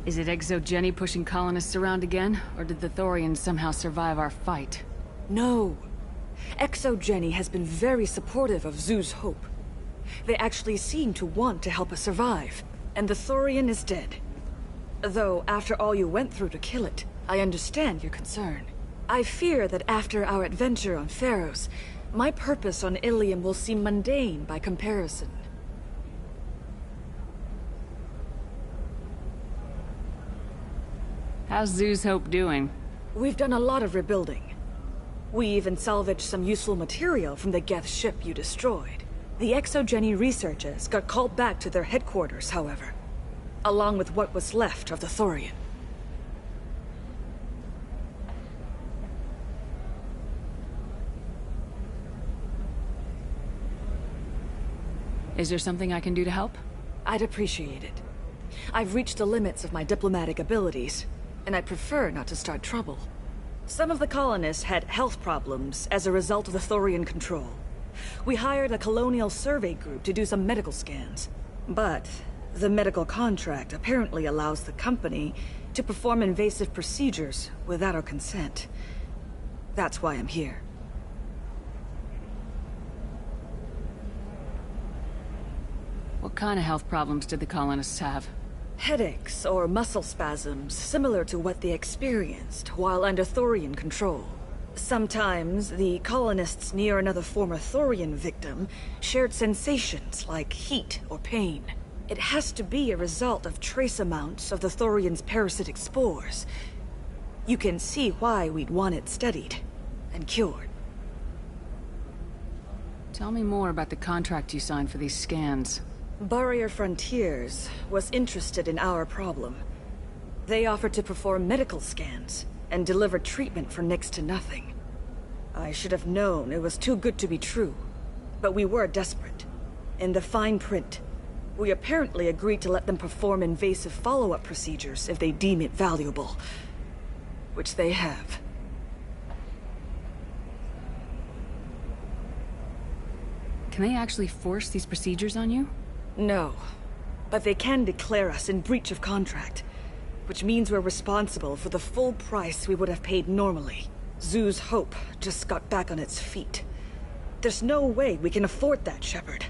Is it Exogeny pushing colonists around again, or did the Thorians somehow survive our fight? No. Exogeny has been very supportive of Zoo's Hope. They actually seem to want to help us survive, and the Thorian is dead. Though, after all you went through to kill it, I understand your concern. I fear that after our adventure on Pharos, my purpose on Ilium will seem mundane by comparison. How's Zoo's Hope doing? We've done a lot of rebuilding. We even salvaged some useful material from the Geth ship you destroyed. The Exogeny researchers got called back to their headquarters, however, along with what was left of the Thorian. Is there something I can do to help? I'd appreciate it. I've reached the limits of my diplomatic abilities, and I prefer not to start trouble. Some of the colonists had health problems as a result of the Thorian control. We hired a colonial survey group to do some medical scans. But the medical contract apparently allows the company to perform invasive procedures without our consent. That's why I'm here. What kind of health problems did the colonists have? Headaches or muscle spasms similar to what they experienced while under Thorian control. Sometimes the colonists near another former Thorian victim shared sensations like heat or pain. It has to be a result of trace amounts of the Thorian's parasitic spores. You can see why we'd want it studied and cured. Tell me more about the contract you signed for these scans. BioWare Frontiers was interested in our problem. They offered to perform medical scans and deliver treatment for next to nothing. I should have known it was too good to be true. But we were desperate. In the fine print, we apparently agreed to let them perform invasive follow-up procedures if they deem it valuable. Which they have. Can they actually force these procedures on you? No. But they can declare us in breach of contract. Which means we're responsible for the full price we would have paid normally. Zoo's hope just got back on its feet. There's no way we can afford that, Shepard.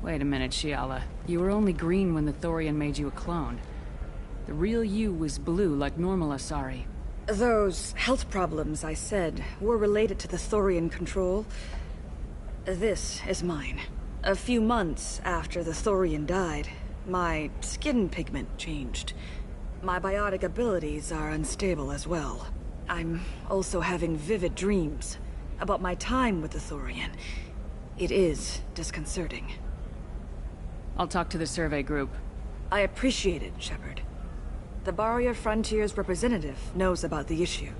Wait a minute, Shiala. You were only green when the Thorian made you a clone. The real you was blue like normal Asari. Those health problems I said were related to the Thorian control. This is mine. A few months after the Thorian died, my skin pigment changed. My biotic abilities are unstable as well. I'm also having vivid dreams about my time with the Thorian. It is disconcerting. I'll talk to the survey group. I appreciate it, Shepard. The Barrier Frontier's representative knows about the issue.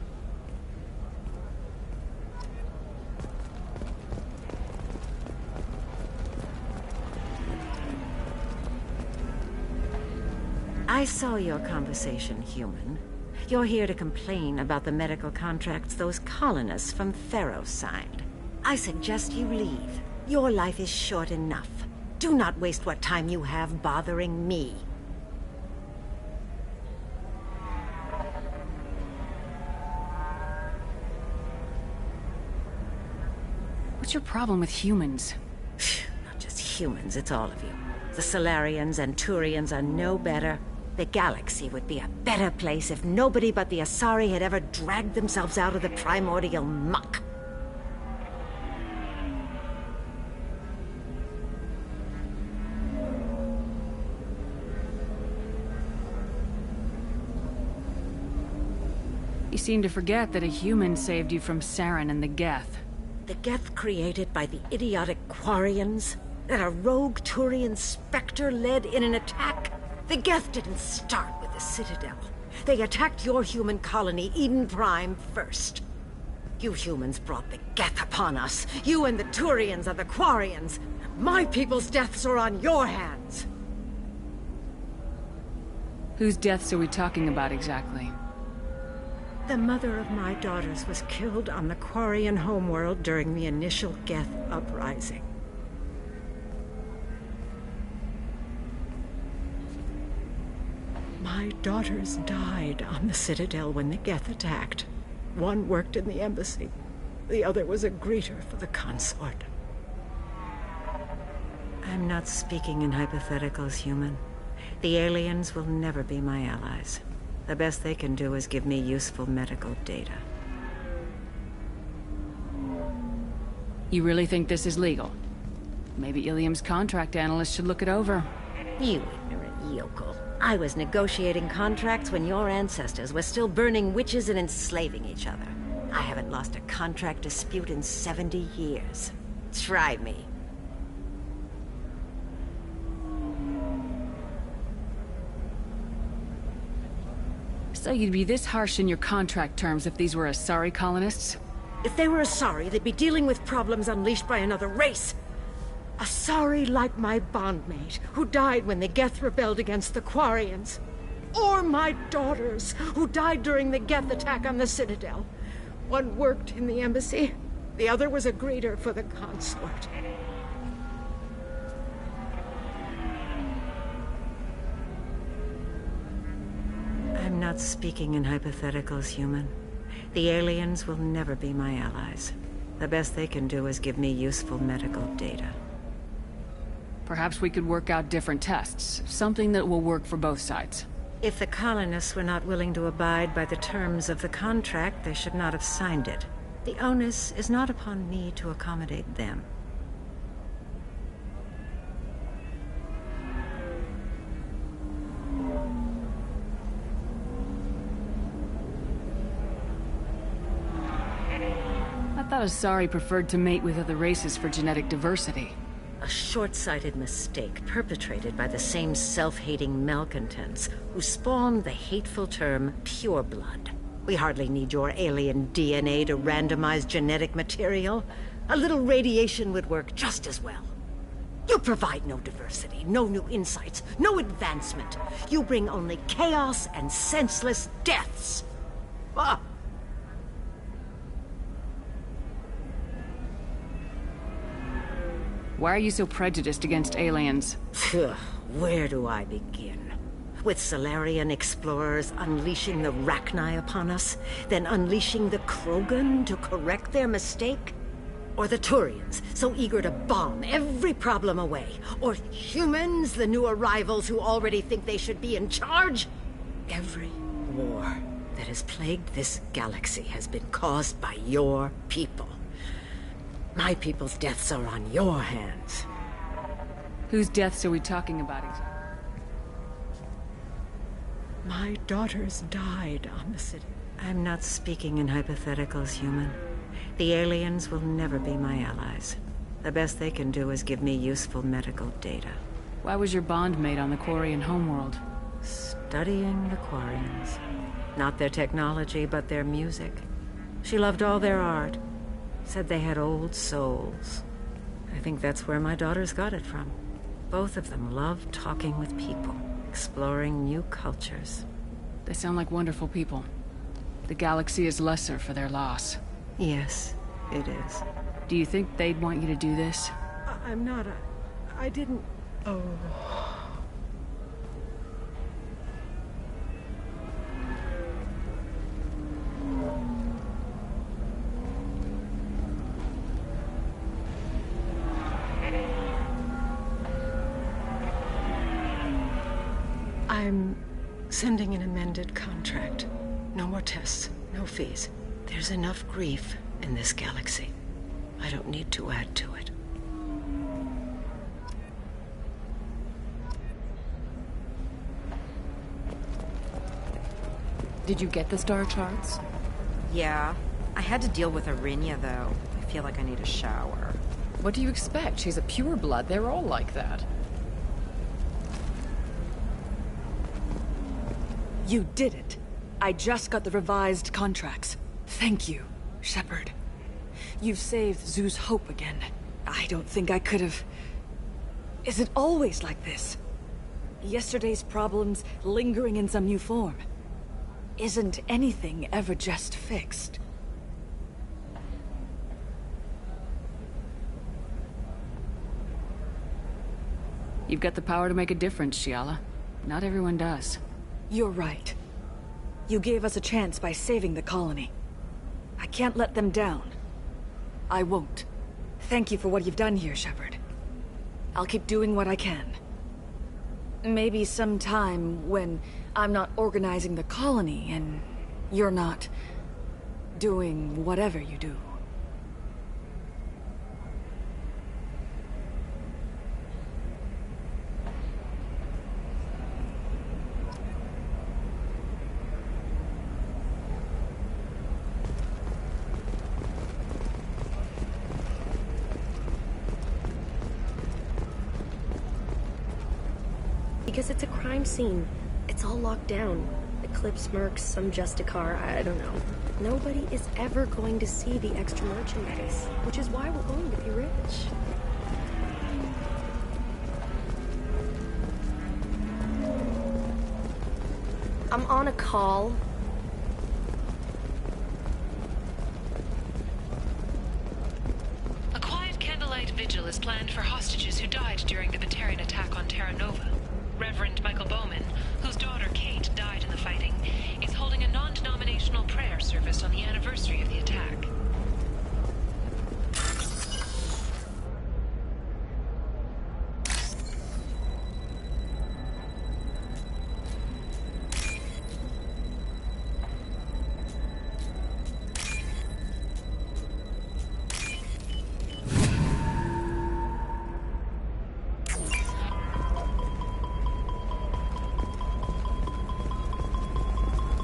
I saw your conversation, human. You're here to complain about the medical contracts those colonists from Theros signed. I suggest you leave. Your life is short enough. Do not waste what time you have bothering me. What's your problem with humans? Not just humans, it's all of you. The Solarians and Turians are no better. The galaxy would be a better place if nobody but the Asari had ever dragged themselves out of the primordial muck. You seem to forget that a human saved you from Saren and the Geth. The Geth created by the idiotic Quarians? That a rogue Turian Spectre led in an attack? The Geth didn't start with the Citadel. They attacked your human colony, Eden Prime, first. You humans brought the Geth upon us. You and the Turians are the Quarians. My people's deaths are on your hands. Whose deaths are we talking about exactly? The mother of my daughters was killed on the Quarian homeworld during the initial Geth uprising. My daughters died on the Citadel when the Geth attacked. One worked in the embassy. The other was a greeter for the consort. I'm not speaking in hypotheticals, human. The aliens will never be my allies. The best they can do is give me useful medical data. You really think this is legal? Maybe Ilium's contract analyst should look it over. You ignorant yokel. I was negotiating contracts when your ancestors were still burning witches and enslaving each other. I haven't lost a contract dispute in 70 years. Try me. So you'd be this harsh in your contract terms if these were Asari colonists? If they were Asari, they'd be dealing with problems unleashed by another race. Asari like my bondmate, who died when the Geth rebelled against the Quarians. Or my daughters, who died during the Geth attack on the Citadel. One worked in the embassy, the other was a greeter for the consort. I'm not speaking in hypotheticals, human. The aliens will never be my allies. The best they can do is give me useful medical data. Perhaps we could work out different tests. Something that will work for both sides. If the colonists were not willing to abide by the terms of the contract, they should not have signed it. The onus is not upon me to accommodate them. I thought Asari preferred to mate with other races for genetic diversity. A short-sighted mistake perpetrated by the same self-hating malcontents who spawned the hateful term pureblood. We hardly need your alien DNA to randomize genetic material. A little radiation would work just as well. You provide no diversity, no new insights, no advancement. You bring only chaos and senseless deaths. Ah. Why are you so prejudiced against aliens? Where do I begin? With Solarian explorers unleashing the Rachni upon us, then unleashing the Krogan to correct their mistake? Or the Turians, so eager to bomb every problem away? Or humans, the new arrivals who already think they should be in charge? Every war that has plagued this galaxy has been caused by your people. My people's deaths are on your hands. Whose deaths are we talking about exactly? My daughters died on the city. I'm not speaking in hypotheticals, human. The aliens will never be my allies. The best they can do is give me useful medical data. Why was your bond made on the Quarian homeworld? Studying the Quarians. Not their technology, but their music. She loved all their art. Said they had old souls. I think that's where my daughters got it from. Both of them loved talking with people, exploring new cultures. They sound like wonderful people. The galaxy is lesser for their loss. Yes, it is. Do you think they'd want you to do this? I'm not I didn't... Oh... I'm sending an amended contract. No more tests, no fees. There's enough grief in this galaxy. I don't need to add to it. Did you get the star charts? Yeah. I had to deal with Arinia, though. I feel like I need a shower. What do you expect? She's a pureblood. They're all like that. You did it. I just got the revised contracts. Thank you, Shepard. You've saved Zoo's hope again. I don't think I could have... Is it always like this? Yesterday's problems lingering in some new form. Isn't anything ever just fixed? You've got the power to make a difference, Shiala. Not everyone does. You're right. You gave us a chance by saving the colony. I can't let them down. I won't. Thank you for what you've done here, Shepard. I'll keep doing what I can. Maybe sometime when I'm not organizing the colony and you're not doing whatever you do. Because it's a crime scene. It's all locked down. Eclipse mercs, some Justicar, I don't know. Nobody is ever going to see the extra merchandise, which is why we're going to be rich. I'm on a call. A quiet candlelight vigil is planned for hostages who died during the Batarian attack on Terra Nova. Reverend Michael Bowman, whose daughter Kate died in the fighting, is holding a non-denominational prayer service on the anniversary of the attack.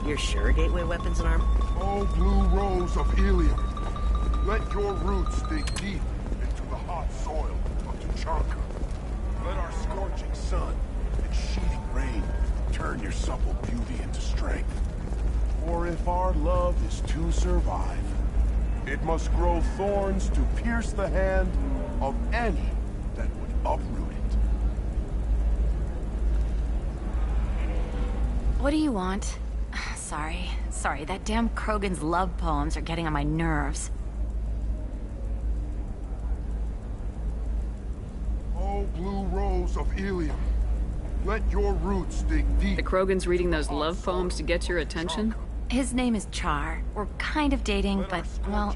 You're sure Gateway Weapons and Armor? Oh, blue rose of Ilium. Let your roots dig deep into the hot soil of Tuchanka. Let our scorching sun and sheeting rain turn your supple beauty into strength. For if our love is to survive, it must grow thorns to pierce the hand of any that would uproot it. What do you want? Sorry, that damn Krogan's love poems are getting on my nerves. Oh, blue rose of Ilium, let your roots dig deep. The Krogan's reading those love poems to get your attention? His name is Char. We're kind of dating, but, well,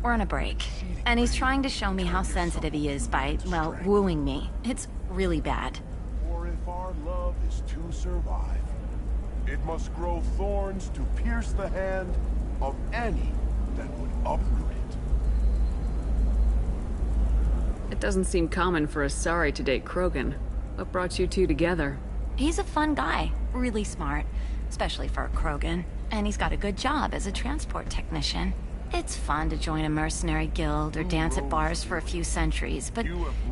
we're on a break. And he's trying to show me how sensitive he is by, well, wooing me. It's really bad. For if our love is to survive, it must grow thorns to pierce the hand of any that would uproot it. It doesn't seem common for Asari to date Krogan. What brought you two together? He's a fun guy, really smart, especially for a Krogan. And he's got a good job as a transport technician. It's fun to join a mercenary guild or dance at bars for a few centuries, but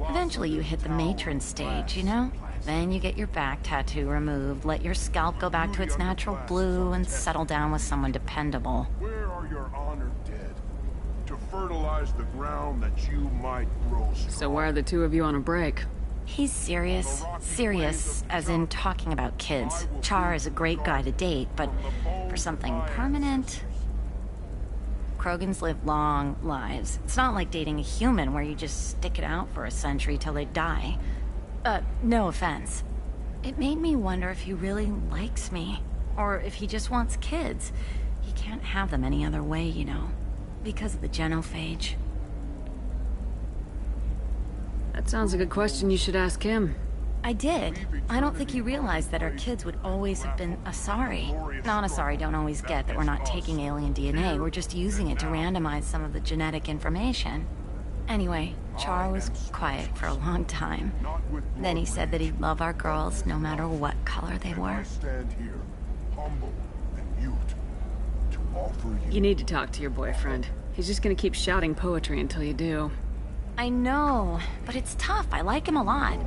eventually you hit the matron stage, you know? Then you get your back tattoo removed, let your scalp go back to its natural blue, and settle down with someone dependable. Where are your honored dead to fertilize the ground that you might grow strong? So why are the two of you on a break? He's serious. Serious, as in talking about kids. Char is a great guy to date, but for something permanent... Krogans live long lives. It's not like dating a human where you just stick it out for a century till they die. No offense. It made me wonder if he really likes me, or if he just wants kids. He can't have them any other way, you know, because of the genophage. That sounds like a question you should ask him. I did. I don't think he realized that our kids would always have been Asari. Non-Asari don't always get that we're not taking alien DNA, we're just using it to randomize some of the genetic information. Anyway, Char was quiet for a long time. Then he said that he'd love our girls no matter what color they were. I stand here, humble and mute, to offer you... You need to talk to your boyfriend. He's just gonna keep shouting poetry until you do. I know, but it's tough. I like him a lot.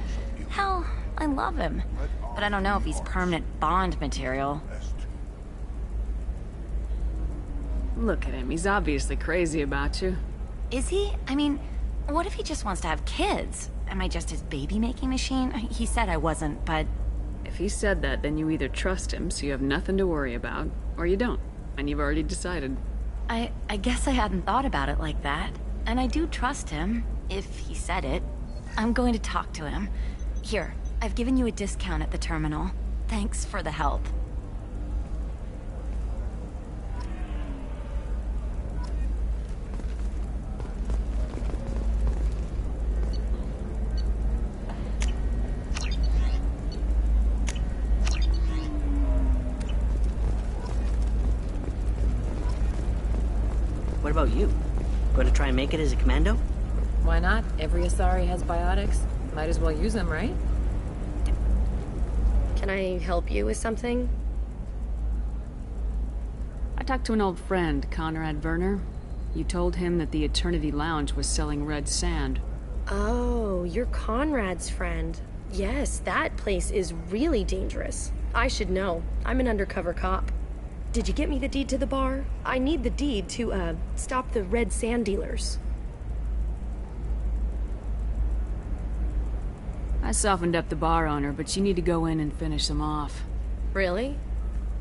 Hell, I love him. But I don't know if he's permanent Bond material. Look at him. He's obviously crazy about you. Is he? I mean, what if he just wants to have kids? Am I just his baby-making machine? He said I wasn't, but... If he said that, then you either trust him so you have nothing to worry about, or you don't, and you've already decided. I guess I hadn't thought about it like that. And I do trust him, if he said it. I'm going to talk to him. Here, I've given you a discount at the terminal. Thanks for the help. What about you? Going to try and make it as a commando? Why not? Every Asari has biotics. Might as well use them, right? Can I help you with something? I talked to an old friend, Conrad Werner. You told him that the Eternity Lounge was selling red sand. Oh, you're Conrad's friend. Yes, that place is really dangerous. I should know. I'm an undercover cop. Did you get me the deed to the bar? I need the deed to, stop the red sand dealers. I softened up the bar owner, but you need to go in and finish them off. Really?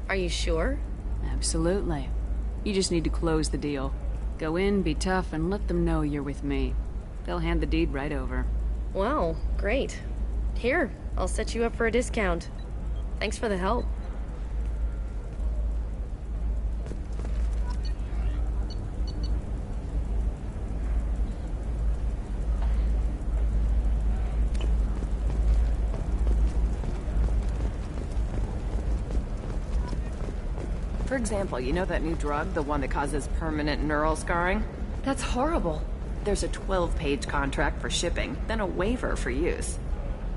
Are you sure? Absolutely. You just need to close the deal. Go in, be tough, and let them know you're with me. They'll hand the deed right over. Wow, great. Here, I'll set you up for a discount. Thanks for the help. For example, you know that new drug, the one that causes permanent neural scarring? That's horrible. There's a 12-page contract for shipping, then a waiver for use.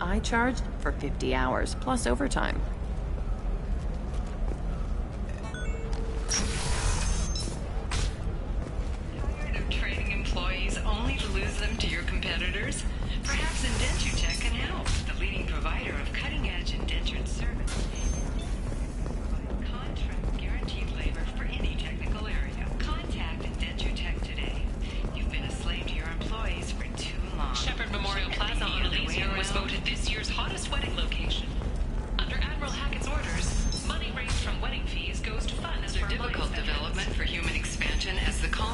I charged for 50 hours, plus overtime. Tired of trading employees only to lose them to your competitors? Perhaps IndentureTech can help, the leading provider of cutting-edge indentured service. Contract guaranteed labor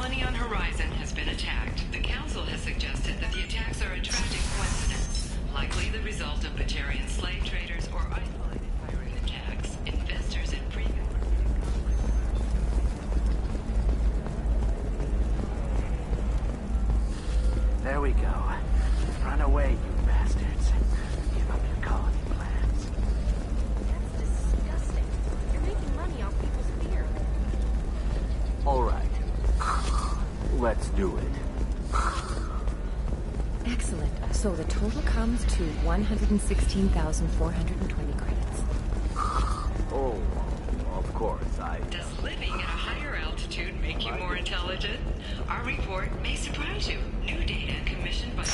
colony on Horizon has been attacked. The Council has suggested that the attacks are a tragic coincidence, likely the result of Batarian slave traders or isolated pirate attacks. Investors and premium. There we go. Run away, you bastards. Give up your colony plans. That's disgusting. You're making money off people's fear. All right. Let's do it. Excellent. So the total comes to 116,420 credits. Oh, of course, Does living at a higher altitude make you more intelligent? Our report may surprise you. New data commissioned by...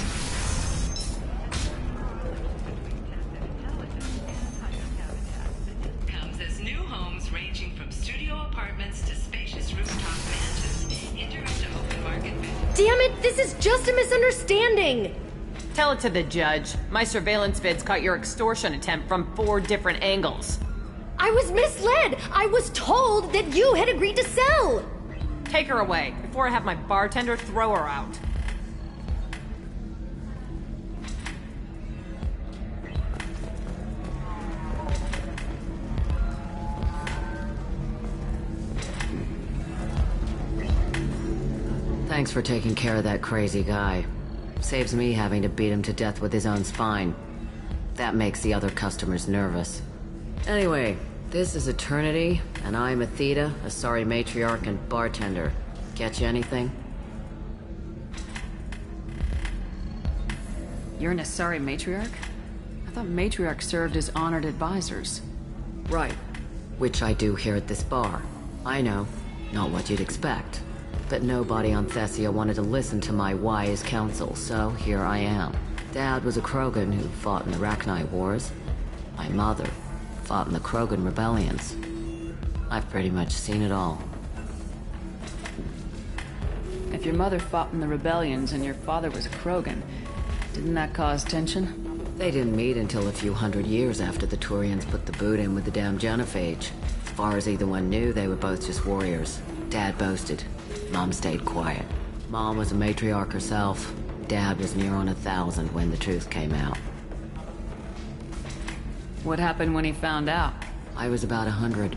comes as new homes ranging from studio apartments to spacious rooftop mansions enter into open market bids. Damn it, this is just a misunderstanding! Tell it to the judge. My surveillance vids caught your extortion attempt from 4 different angles. I was misled! I was told that you had agreed to sell! Take her away, before I have my bartender throw her out. Thanks for taking care of that crazy guy. Saves me having to beat him to death with his own spine. That makes the other customers nervous. Anyway, this is Eternity, and I'm Athena, a sorry matriarch and bartender. Get you anything? You're an Asari matriarch? I thought matriarchs served as honored advisors. Right. Which I do here at this bar. I know. Not what you'd expect. But nobody on Thessia wanted to listen to my wise counsel, so here I am. Dad was a Krogan who fought in the Rachni Wars. My mother fought in the Krogan rebellions. I've pretty much seen it all. If your mother fought in the rebellions and your father was a Krogan, didn't that cause tension? They didn't meet until a few hundred years after the Turians put the boot in with the damn genophage. As far as either one knew, they were both just warriors. Dad boasted. Mom stayed quiet. Mom was a matriarch herself. Dad was near on 1,000 when the truth came out. What happened when he found out? I was about 100,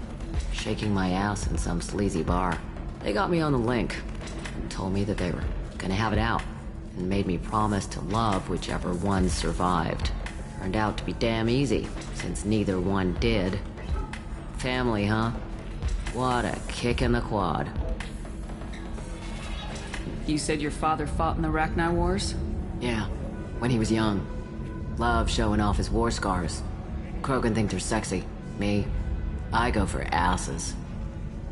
shaking my ass in some sleazy bar. They got me on the link, and told me that they were gonna have it out, and made me promise to love whichever one survived. Turned out to be damn easy, since neither one did. Family, huh? What a kick in the quad. You said your father fought in the Rachni Wars? Yeah, when he was young. Loved showing off his war scars. Krogan think they're sexy. Me, I go for asses.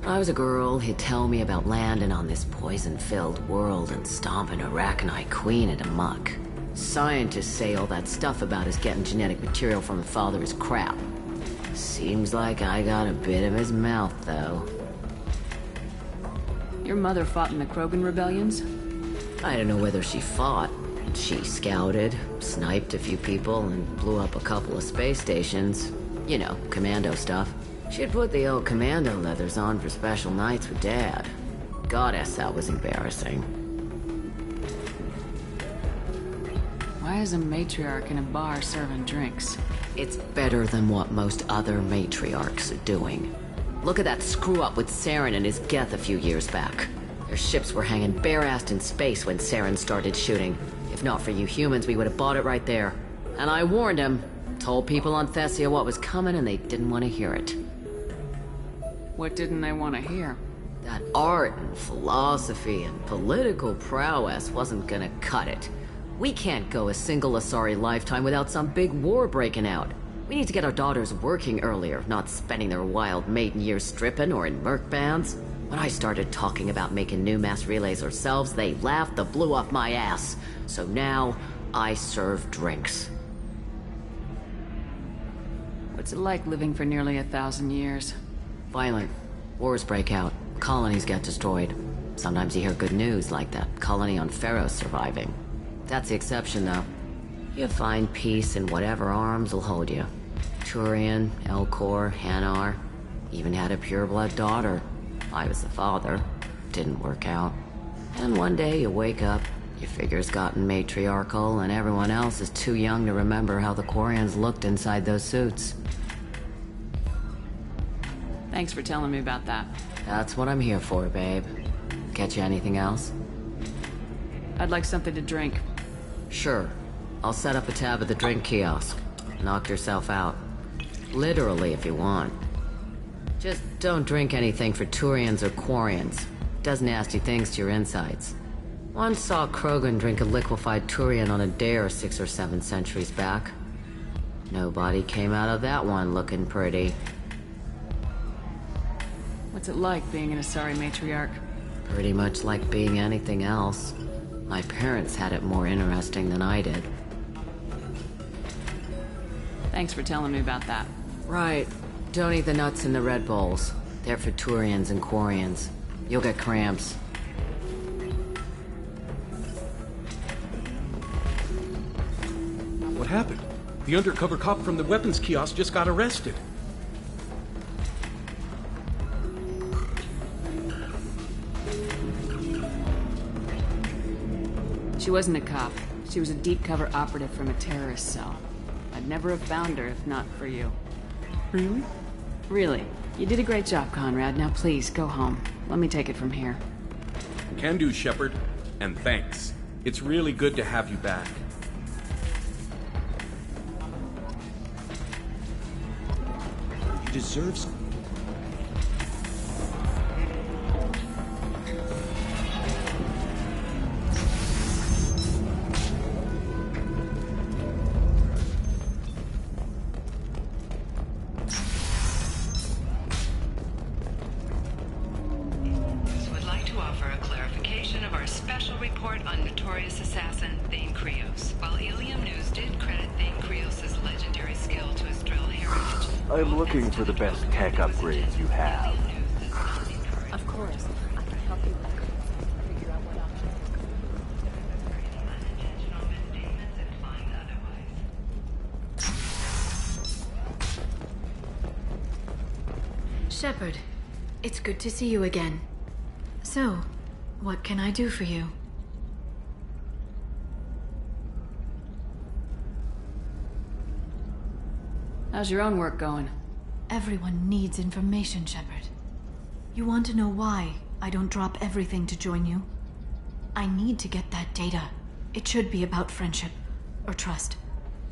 When I was a girl, he'd tell me about landing on this poison-filled world and stomping a Rachni queen into muck. Scientists say all that stuff about us getting genetic material from her father is crap. Seems like I got a bit of his mouth, though. Your mother fought in the Krogan rebellions? I don't know whether she fought. She scouted, sniped a few people, and blew up a couple of space stations. You know, commando stuff. She'd put the old commando leathers on for special nights with Dad. Goddess, that was embarrassing. Why is a matriarch in a bar serving drinks? It's better than what most other matriarchs are doing. Look at that screw-up with Saren and his Geth a few years back. Their ships were hanging bare-assed in space when Saren started shooting. If not for you humans, we would have bought it right there. And I warned him. Told people on Thessia what was coming, and they didn't want to hear it. What didn't they want to hear? That art and philosophy and political prowess wasn't gonna cut it. We can't go a single Asari lifetime without some big war breaking out. We need to get our daughters working earlier, not spending their wild maiden years stripping or in merc bands. When I started talking about making new mass relays ourselves, they laughed the blue off my ass. So now, I serve drinks. What's it like living for nearly 1,000 years? Violent. Wars break out. Colonies get destroyed. Sometimes you hear good news, like that colony on Pharaoh surviving. That's the exception, though. You find peace in whatever arms will hold you. Turian, Elcor, Hanar. Even had a pureblood daughter. I was the father. Didn't work out. And one day you wake up, your figure's gotten matriarchal, and everyone else is too young to remember how the Quarians looked inside those suits. Thanks for telling me about that. That's what I'm here for, babe. Get you anything else? I'd like something to drink. Sure. I'll set up a tab at the drink kiosk. Knock yourself out. Literally, if you want. Just don't drink anything for Turians or Quarians. Does nasty things to your insides. Once saw Krogan drink a liquefied Turian on a dare 6 or 7 centuries back. Nobody came out of that one looking pretty. What's it like being an Asari matriarch? Pretty much like being anything else. My parents had it more interesting than I did. Thanks for telling me about that. Right. Don't eat the nuts in the Red Bowls. They're for Turians and Quarians. You'll get cramps. What happened? The undercover cop from the weapons kiosk just got arrested. She wasn't a cop. She was a deep-cover operative from a terrorist cell. I'd never have found her if not for you. Really? Really. You did a great job, Conrad. Now please, go home. Let me take it from here. Can do, Shepard. And thanks. It's really good to have you back. You deserve some. Would like to offer a clarification of our special report on notorious assassin Thane Krios. While Ilium News did credit Thane Krios' legendary skill to his drill heritage, I'm looking for the best tech upgrades you have. Of course. I can help you figure out what options. Shepard, it's good to see you again. So, what can I do for you? How's your own work going? Everyone needs information, Shepard. You want to know why I don't drop everything to join you? I need to get that data. It should be about friendship, or trust.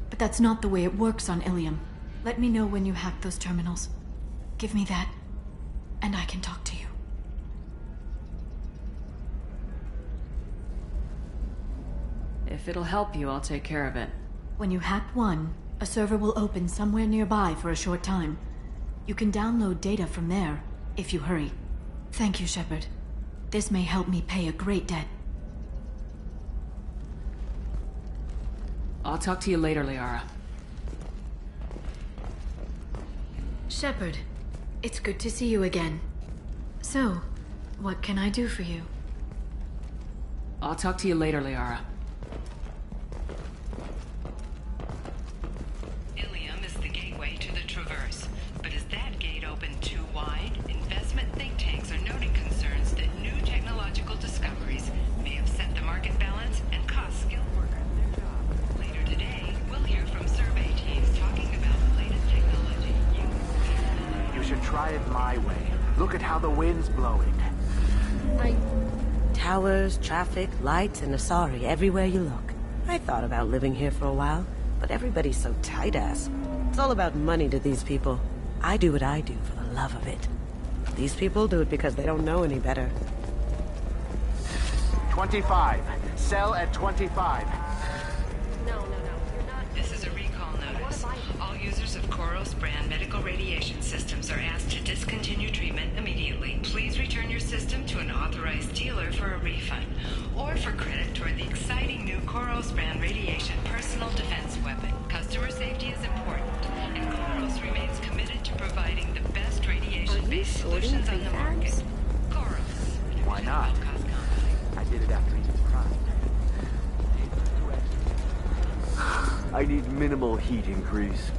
But that's not the way it works on Ilium. Let me know when you hack those terminals. Give me that, and I can talk to you. If it'll help you, I'll take care of it. When you hack one, a server will open somewhere nearby for a short time. You can download data from there, if you hurry. Thank you, Shepard. This may help me pay a great debt. I'll talk to you later, Liara. Shepard, it's good to see you again. So, what can I do for you? I'll talk to you later, Liara. Ilium is the gateway to the Traverse. But is that gate open too wide? Investment think tanks are noting concerns that new technological discoveries may upset the market balance and cost skilled workers their jobs. Later today, we'll hear from survey teams talking about the latest technology. You should try it my way. Look at how the wind's blowing. Towers, traffic, lights, and Asari everywhere you look. I thought about living here for a while, but everybody's so tight-ass. It's all about money to these people. I do what I do for the love of it. These people do it because they don't know any better. 25. Sell at 25. This is a recall notice. All users of Koros brand medical radiation systems are asked to discontinue treatment immediately. Please return your system to an authorized dealer for a refund, or for credit toward the exciting new Koros brand radiation personal defense weapon. Customer safety is important, and Koros remains committed to providing the best radiation-based solutions on the market. Koros. Why not? I did it after each crime. I need minimal heat increase.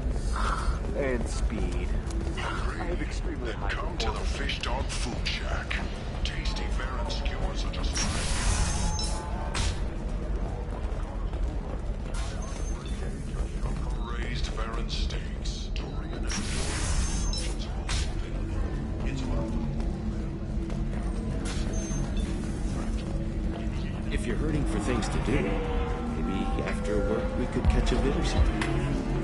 And speed. I have extremely high Come to the Fish Dog Food Shack. Tasty fare and skewers are just fine. you're hurting for things to do, maybe after work we could catch a vid or something.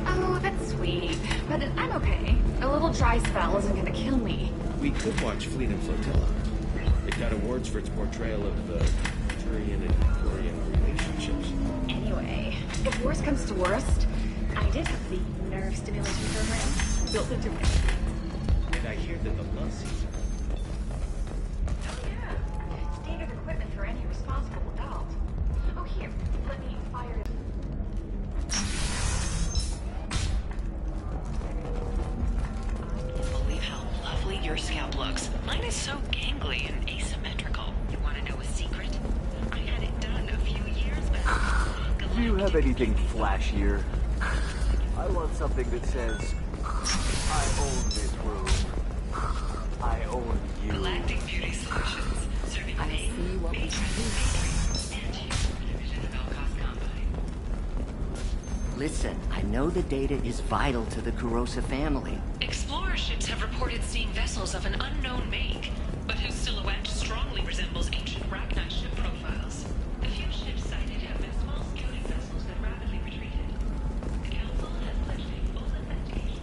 Oh, that's sweet. But I'm okay. A little dry spell isn't gonna kill me. We could watch Fleet and Flotilla. It got awards for its portrayal of the Turian and Quarian relationships. Anyway, if worst comes to worst, I did have the nerve stimulation program built into my... And I hear that the love season... Standard equipment for any responsible adult. Oh, here, let me fire it. I can't believe how lovely your scalp looks. Mine is so gangly and asymmetrical. You want to know a secret? I had it done a few years back. Do you have anything flashier? I want something that says, I own this room. I own you. Galactic Beauty Solutions, serving I see what we Listen, I know the data is vital to the Kurosa family. Explorer ships have reported seeing vessels of an unknown make, but whose silhouette strongly resembles ancient Rachni ship profiles. The few ships sighted have been small scouting vessels that rapidly retreated. The Council has pledged a full investigation.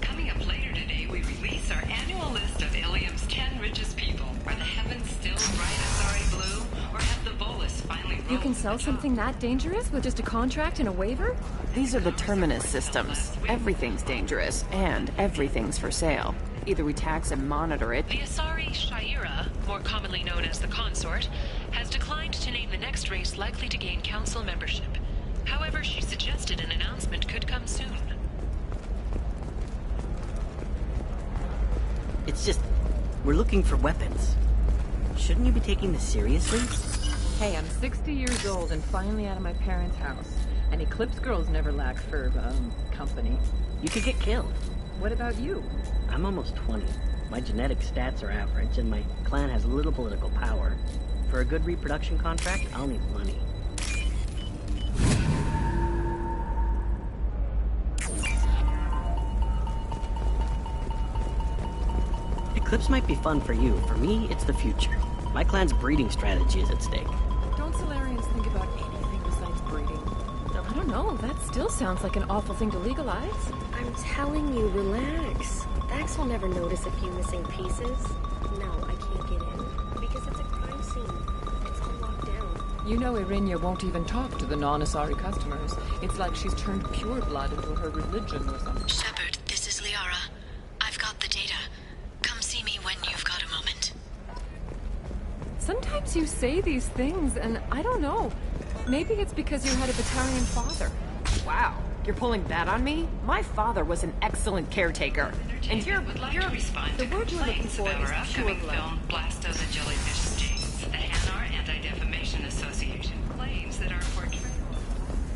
Coming up later today, we release our annual list of Ilium's 10 richest people. Are the heavens still bright Asari blue, or have the Volus finally rolled? You can sell something that dangerous with just a contract and a waiver? These are the Terminus systems. Everything's dangerous, and everything's for sale. Either we tax and monitor it... The Asari Shaira, more commonly known as the Consort, has declined to name the next race likely to gain council membership. However, she suggested an announcement could come soon. It's just, we're looking for weapons. Shouldn't you be taking this seriously? Hey, I'm 60 years old and finally out of my parents' house. And Eclipse girls never lack for, company. You could get killed. What about you? I'm almost 20. My genetic stats are average, and my clan has little political power. For a good reproduction contract, I'll need money. Eclipse might be fun for you. For me, it's the future. My clan's breeding strategy is at stake. Don't Solarians think about anything besides breeding? I don't know, that still sounds like an awful thing to legalize. I'm telling you, relax. Vax will never notice a few missing pieces. No, I can't get in. Because it's a crime scene. It's all locked down. You know Irinia won't even talk to the non-Asari customers. It's like she's turned pureblood into her religion or something. Shepard, this is Liara. I've got the data. Come see me when you've got a moment. Sometimes you say these things, and I don't know. Maybe it's because you had a Batarian father. Wow, you're pulling that on me? My father was an excellent caretaker. And you're to respond to complaints about our upcoming film, Blast of the Jellyfish Stings. The Hanar Anti-Defamation Association claims that our portrayal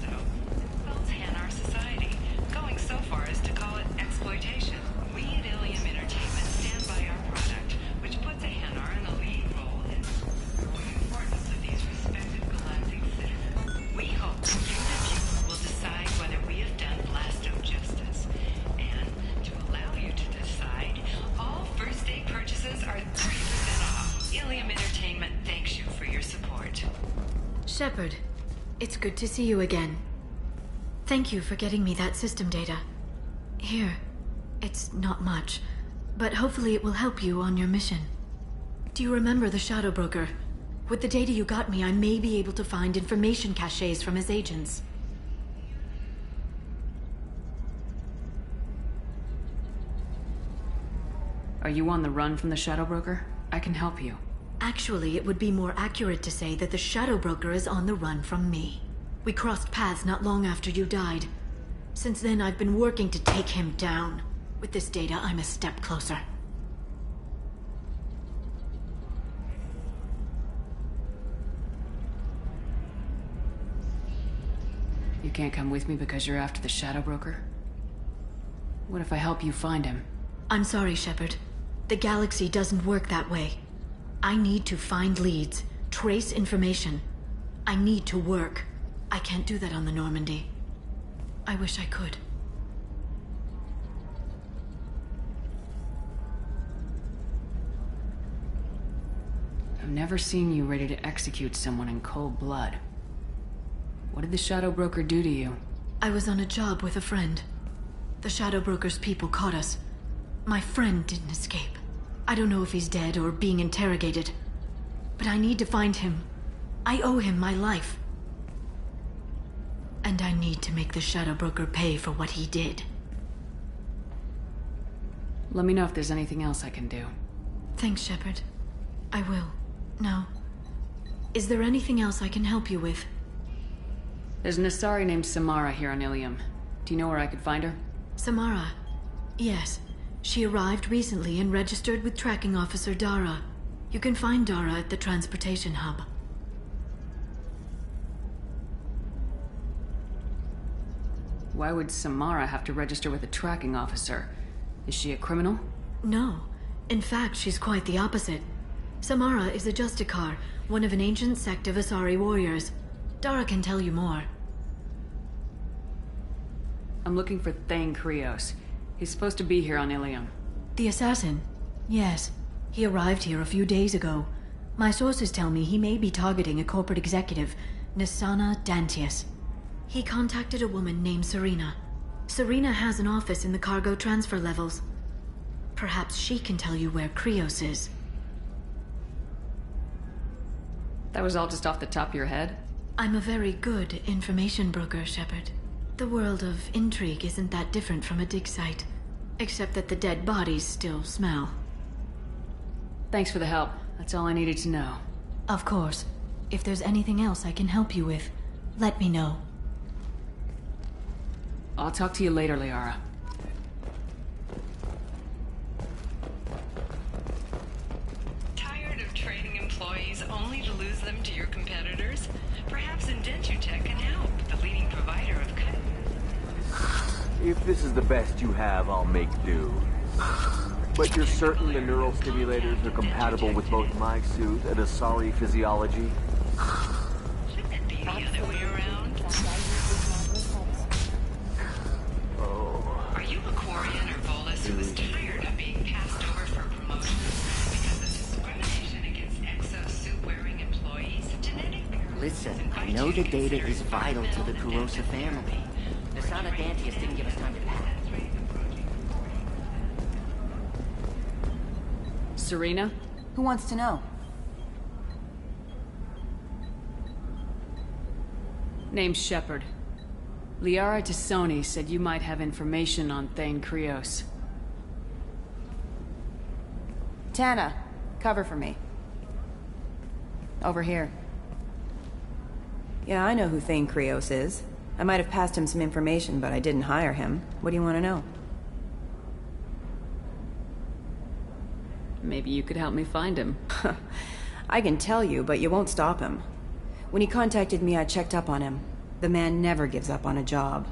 so insults Hanar society, going so far as to call it exploitation. We at Ilium Entertainment stand by our product, which puts a Hanar in the lead role in the growing importance of these respected galactic citizens. We hope you, the viewer, will decide whether we have done Blasto justice. And to allow you to decide, all first-day purchases are 30% off. Ilium Entertainment thanks you for your support. Shepard, it's good to see you again. Thank you for getting me that system data. Here, it's not much, but hopefully it will help you on your mission. Do you remember the Shadow Broker? With the data you got me, I may be able to find information caches from his agents. Are you on the run from the Shadow Broker? I can help you. Actually, it would be more accurate to say that the Shadow Broker is on the run from me. We crossed paths not long after you died. Since then, I've been working to take him down. With this data, I'm a step closer. You can't come with me because you're after the Shadow Broker? What if I help you find him? I'm sorry, Shepard. The galaxy doesn't work that way. I need to find leads, trace information, I need to work. I can't do that on the Normandy. I wish I could. I've never seen you ready to execute someone in cold blood. What did the Shadow Broker do to you? I was on a job with a friend. The Shadow Broker's people caught us. My friend didn't escape. I don't know if he's dead or being interrogated. But I need to find him. I owe him my life. And I need to make the Shadow Broker pay for what he did. Let me know if there's anything else I can do. Thanks, Shepard. I will. Now, is there anything else I can help you with? There's an Asari named Samara here on Ilium. Do you know where I could find her? Samara? Yes. She arrived recently and registered with Tracking Officer Dara. You can find Dara at the transportation hub. Why would Samara have to register with a tracking officer? Is she a criminal? No. In fact, she's quite the opposite. Samara is a Justicar, one of an ancient sect of Asari warriors. Dara can tell you more. I'm looking for Thane Krios. He's supposed to be here on Ilium. The assassin? Yes. He arrived here a few days ago. My sources tell me he may be targeting a corporate executive, Nisana Dantius. He contacted a woman named Serena. Serena has an office in the cargo transfer levels. Perhaps she can tell you where Krios is. That was all just off the top of your head? I'm a very good information broker, Shepard. The world of intrigue isn't that different from a dig site, except that the dead bodies still smell. Thanks for the help. That's all I needed to know. Of course. If there's anything else I can help you with, let me know. I'll talk to you later, Liara. Tired of training employees only to lose them to your competitors? Perhaps Indentutech can help, the leading provider of cut. If this is the best you have, I'll make do. But you're certain the neural stimulators are compatible with both my suit and Asari physiology? Shouldn't it be the other way around? Oh. Are you a Quarian or Volus who is tired of being passed over for promotion because of discrimination against exosuit-wearing employees? Genetic... Listen, I know the data is vital to the Kurosa family. Nisana Dantius didn't give us time to pack. Serena? Who wants to know? Name's Shepard. Liara Tassoni said you might have information on Thane Krios. Tana, cover for me. Over here. Yeah, I know who Thane Krios is. I might have passed him some information, but I didn't hire him. What do you want to know? Maybe you could help me find him. I can tell you, but you won't stop him. When he contacted me, I checked up on him. The man never gives up on a job.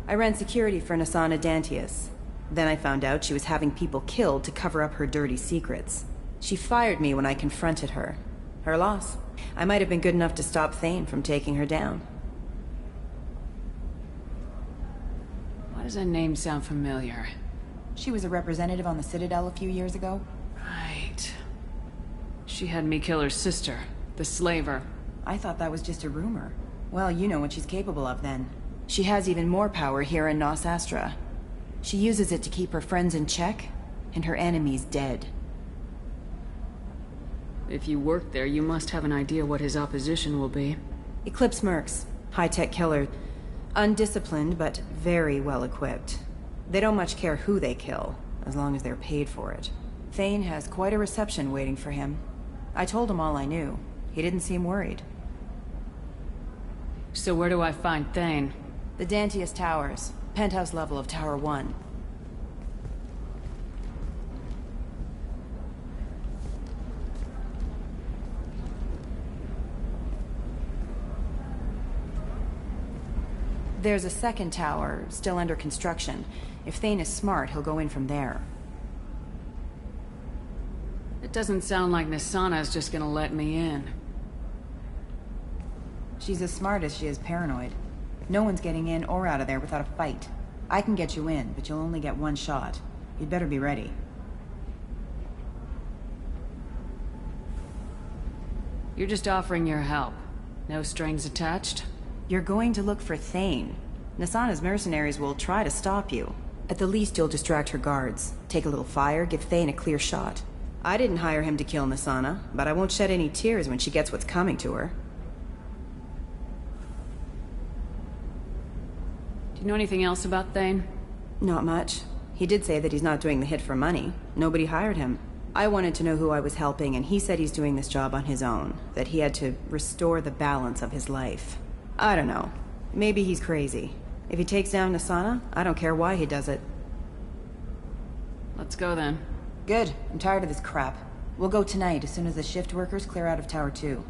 I ran security for Nisana Dantius. Then I found out she was having people killed to cover up her dirty secrets. She fired me when I confronted her. Her loss. I might have been good enough to stop Thane from taking her down. Why does that name sound familiar? She was a representative on the Citadel a few years ago. Right. She had me kill her sister, the slaver. I thought that was just a rumor. Well, you know what she's capable of then. She has even more power here in Nos Astra. She uses it to keep her friends in check, and her enemies dead. If you work there, you must have an idea what his opposition will be. Eclipse mercs. High-tech killer. Undisciplined, but very well equipped. They don't much care who they kill, as long as they're paid for it. Thane has quite a reception waiting for him. I told him all I knew. He didn't seem worried. So where do I find Thane? The Dantius Towers. Penthouse level of Tower 1. There's a second tower, still under construction. If Thane is smart, he'll go in from there. It doesn't sound like Nisana's just gonna let me in. She's as smart as she is paranoid. No one's getting in or out of there without a fight. I can get you in, but you'll only get one shot. You'd better be ready. You're just offering your help. No strings attached? You're going to look for Thane. Nasana's mercenaries will try to stop you. At the least, you'll distract her guards. Take a little fire, give Thane a clear shot. I didn't hire him to kill Nasana, but I won't shed any tears when she gets what's coming to her. Do you know anything else about Thane? Not much. He did say that he's not doing the hit for money. Nobody hired him. I wanted to know who I was helping, and he said he's doing this job on his own. That he had to restore the balance of his life. I don't know. Maybe he's crazy. If he takes down Nasana, I don't care why he does it. Let's go then. Good. I'm tired of this crap. We'll go tonight as soon as the shift workers clear out of Tower 2.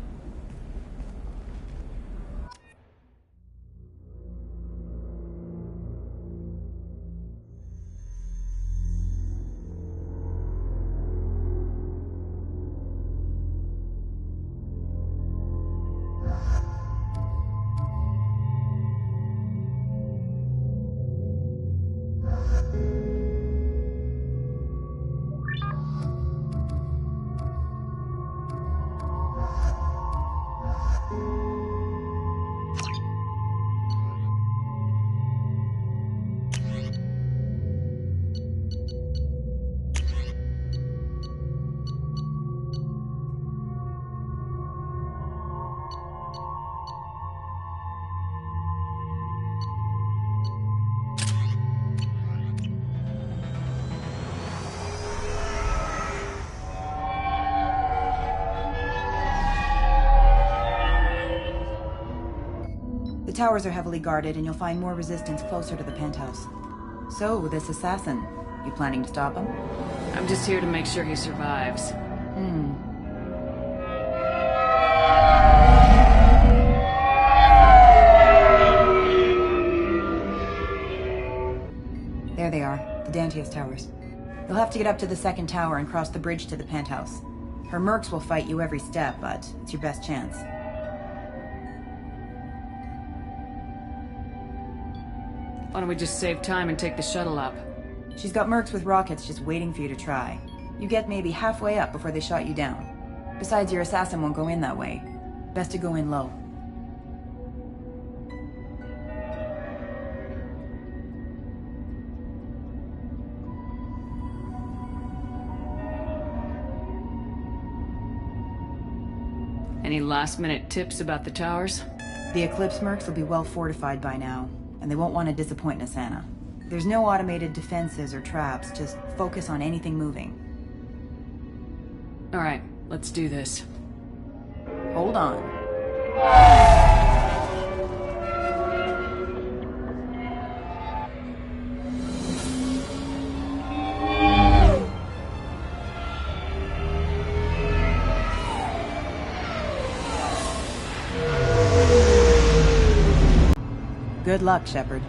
The towers are heavily guarded, and you'll find more resistance closer to the penthouse. So, this assassin, you planning to stop him? I'm just here to make sure he survives. There they are, the Dantius towers. You'll have to get up to the second tower and cross the bridge to the penthouse. Her mercs will fight you every step, but it's your best chance. Why don't we just save time and take the shuttle up? She's got mercs with rockets just waiting for you to try. You get maybe halfway up before they shot you down. Besides, your assassin won't go in that way. Best to go in low. Any last-minute tips about the towers? The Eclipse mercs will be well fortified by now, and they won't want to disappoint Nasana. There's no automated defenses or traps, just focus on anything moving. Alright, let's do this. Hold on. Good luck, Shepard.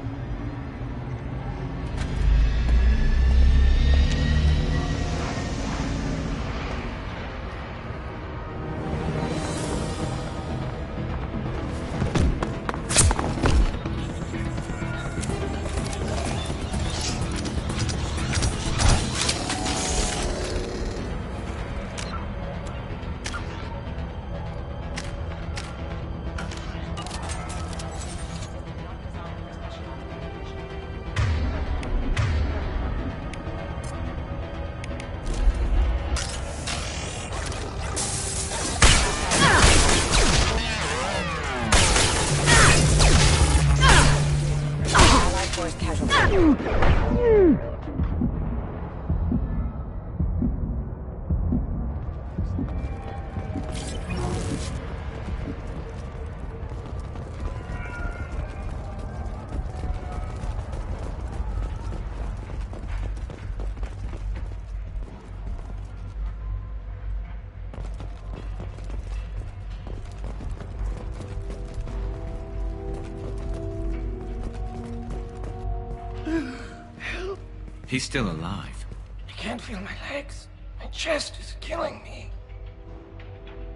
He's still alive. I can't feel my legs. My chest is killing me.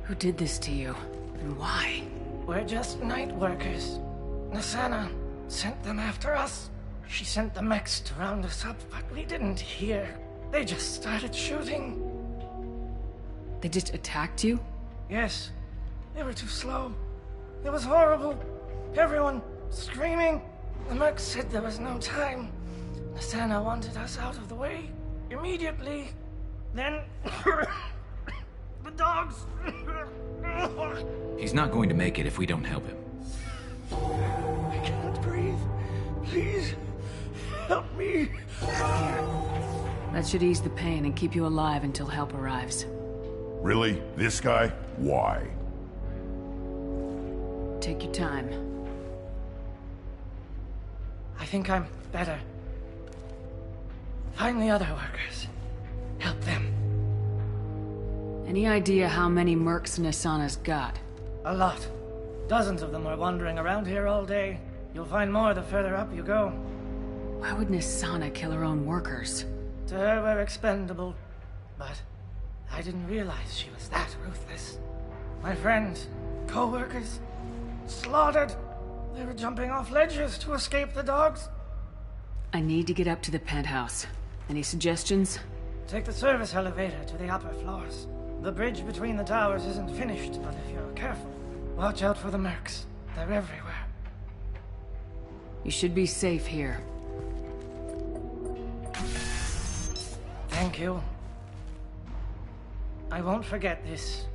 Who did this to you? And why? We're just night workers. Nasana sent them after us. She sent the mechs to round us up, but we didn't hear. They just started shooting. They just attacked you? Yes. They were too slow. It was horrible. Everyone screaming. The mechs said there was no time. Nasana wanted us out of the way immediately. Then the dogs. He's not going to make it if we don't help him. I can't breathe. Please, help me. Here. That should ease the pain and keep you alive until help arrives. Really? This guy? Why? Take your time. I think I'm better. Find the other workers. Help them. Any idea how many mercs Nasana's got? A lot. Dozens of them are wandering around here all day. You'll find more the further up you go. Why would Nasana kill her own workers? To her, we're expendable. But I didn't realize she was that ruthless. My friends, co-workers, slaughtered. They were jumping off ledges to escape the dogs. I need to get up to the penthouse. Any suggestions? Take the service elevator to the upper floors. The bridge between the towers isn't finished, but if you're careful, watch out for the mercs. They're everywhere. You should be safe here. Thank you. I won't forget this.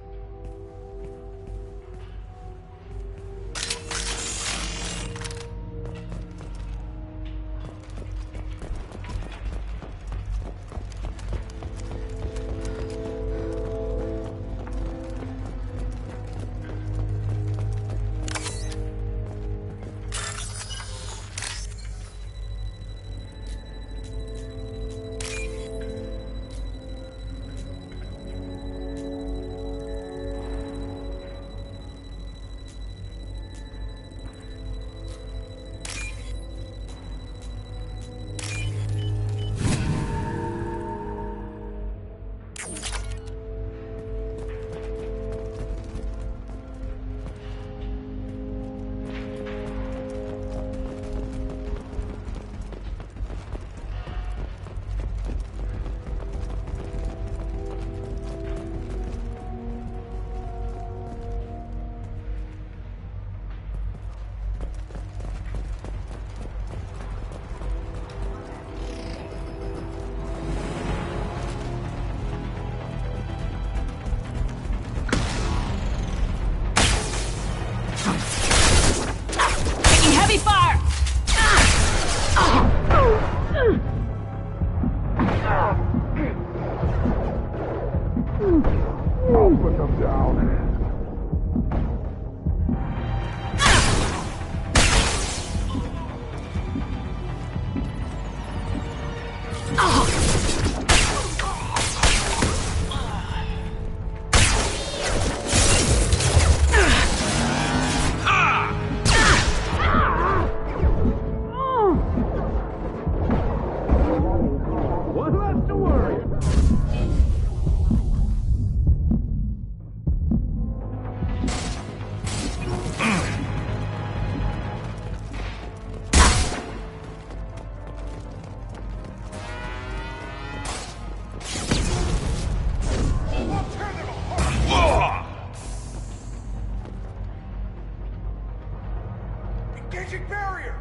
Engaging barrier!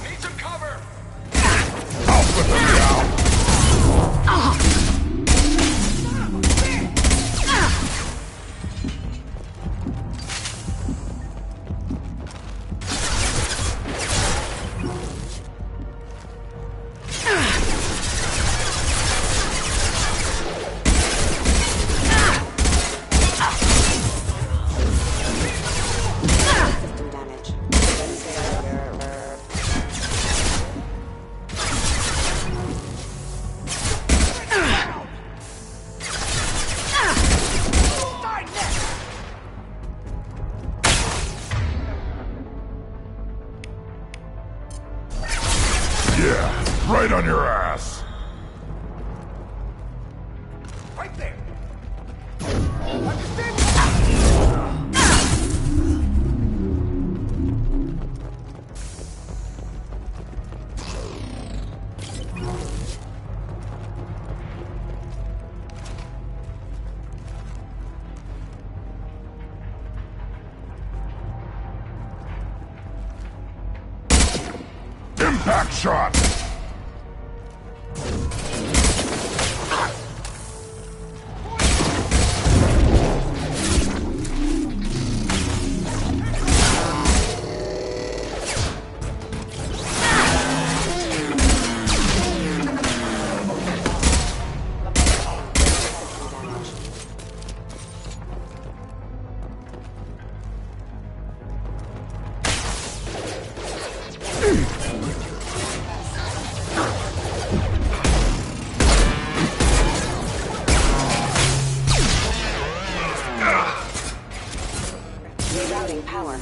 Need some cover! I'll put them down! Impact shot! Rerouting power.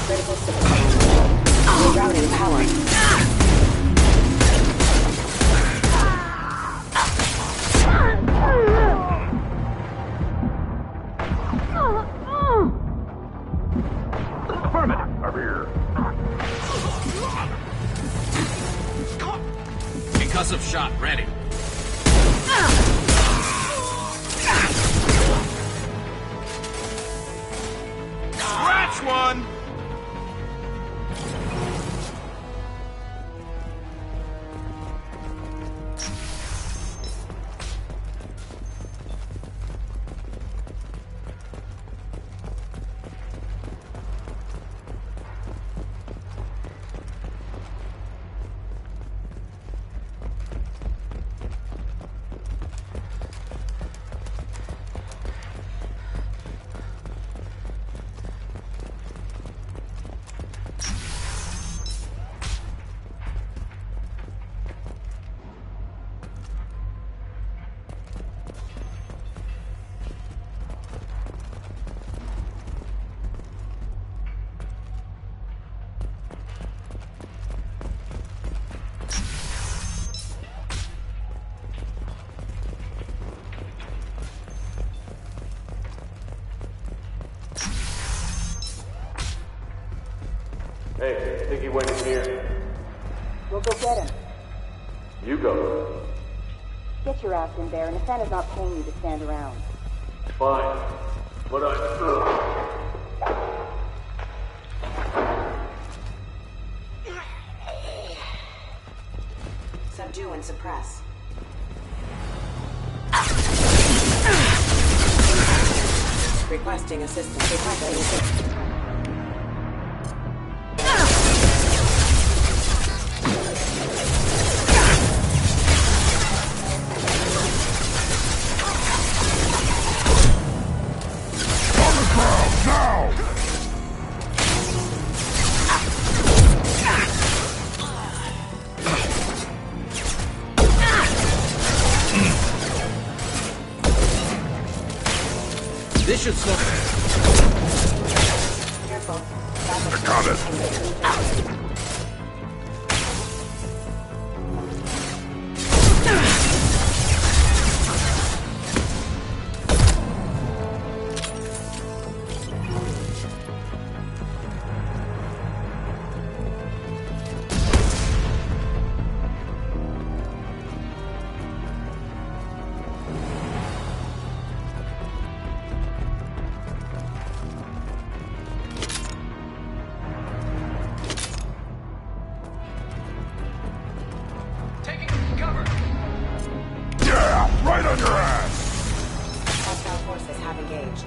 Critical system. Rerouting power. Affirmative. Over here. Concussive shot ready. Scratch one! Hey, think he went in here? We'll go get him. You go. Get your ass in there, and Nathana's not paying you to stand around. Fine. But Subdue and suppress. Requesting assistance. Requesting assistance. This should slow. Careful. I got it. Right on your ass! Hostile forces have engaged.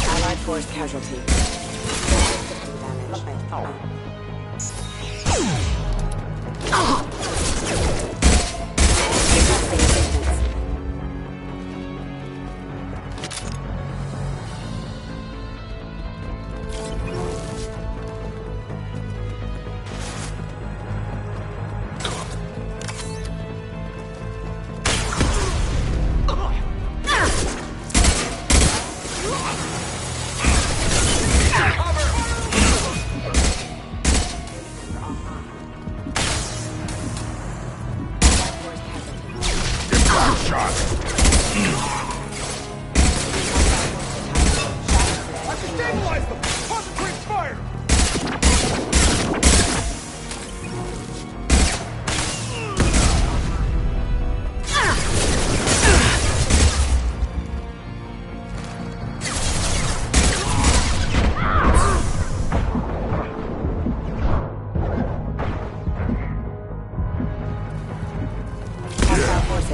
Allied force casualty.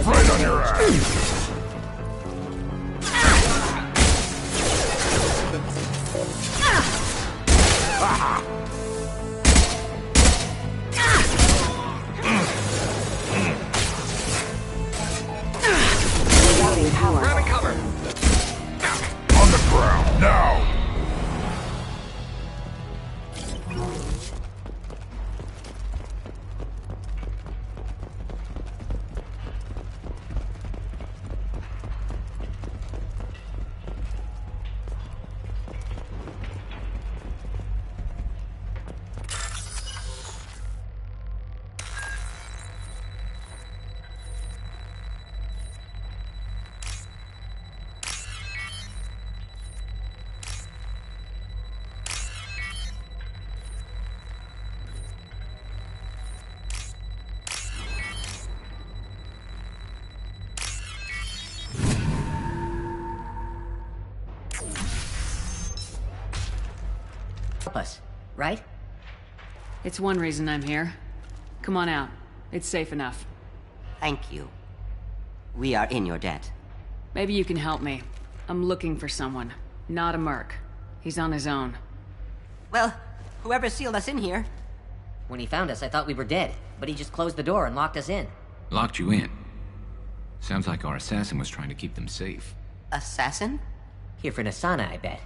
Right on your ass! Grabbing cover! On the ground, now! Us, right? It's one reason I'm here. Come on out. It's safe enough. Thank you. We are in your debt. Maybe you can help me. I'm looking for someone. Not a merc. He's on his own. Well, whoever sealed us in here. When he found us, I thought we were dead, but he just closed the door and locked us in. Locked you in? Sounds like our assassin was trying to keep them safe. Assassin? Here for Nasana, I bet.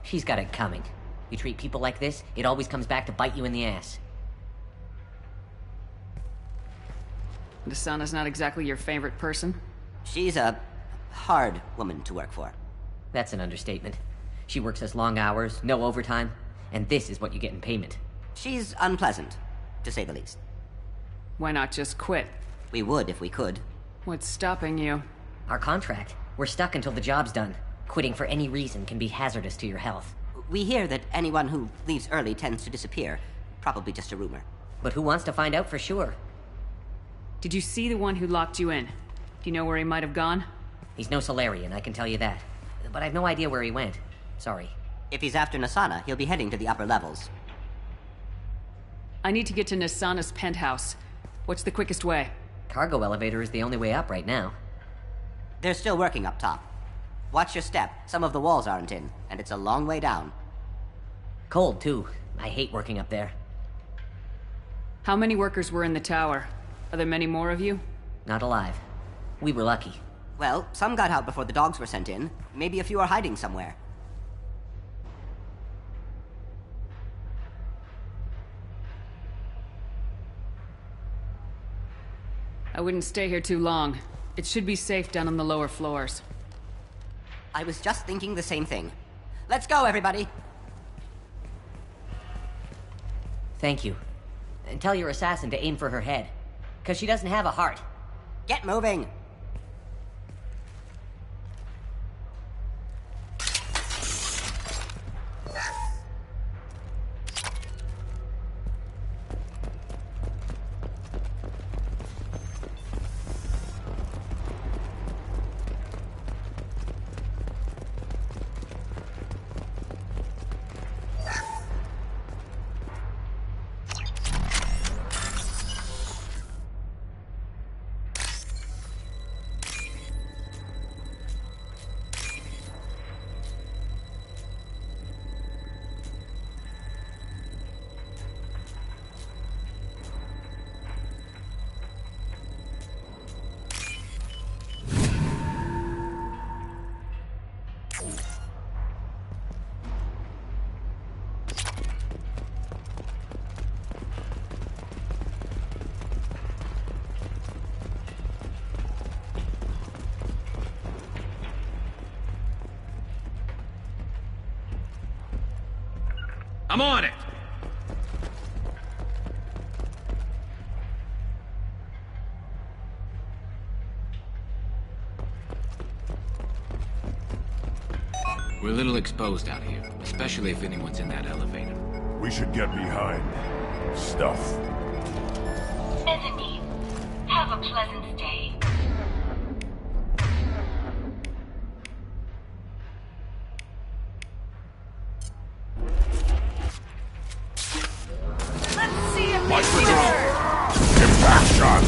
She's got it coming. You treat people like this, it always comes back to bite you in the ass. Nasana's not exactly your favorite person? She's a hard woman to work for. That's an understatement. She works us long hours, no overtime, and this is what you get in payment. She's unpleasant, to say the least. Why not just quit? We would if we could. What's stopping you? Our contract. We're stuck until the job's done. Quitting for any reason can be hazardous to your health. We hear that anyone who leaves early tends to disappear. Probably just a rumor. But who wants to find out for sure? Did you see the one who locked you in? Do you know where he might have gone? He's no Solarian, I can tell you that. But I've no idea where he went. Sorry. If he's after Nasana, he'll be heading to the upper levels. I need to get to Nasana's penthouse. What's the quickest way? Cargo elevator is the only way up right now. They're still working up top. Watch your step. Some of the walls aren't in, and it's a long way down. Cold, too. I hate working up there. How many workers were in the tower? Are there many more of you? Not alive. We were lucky. Well, some got out before the dogs were sent in. Maybe a few are hiding somewhere. I wouldn't stay here too long. It should be safe down on the lower floors. I was just thinking the same thing. Let's go, everybody! Thank you. And tell your assassin to aim for her head. 'Cause she doesn't have a heart. Get moving! I'm on it! We're a little exposed out here, especially if anyone's in that elevator. We should get behind stuff. Bethany, have a pleasant stay. Impact shot!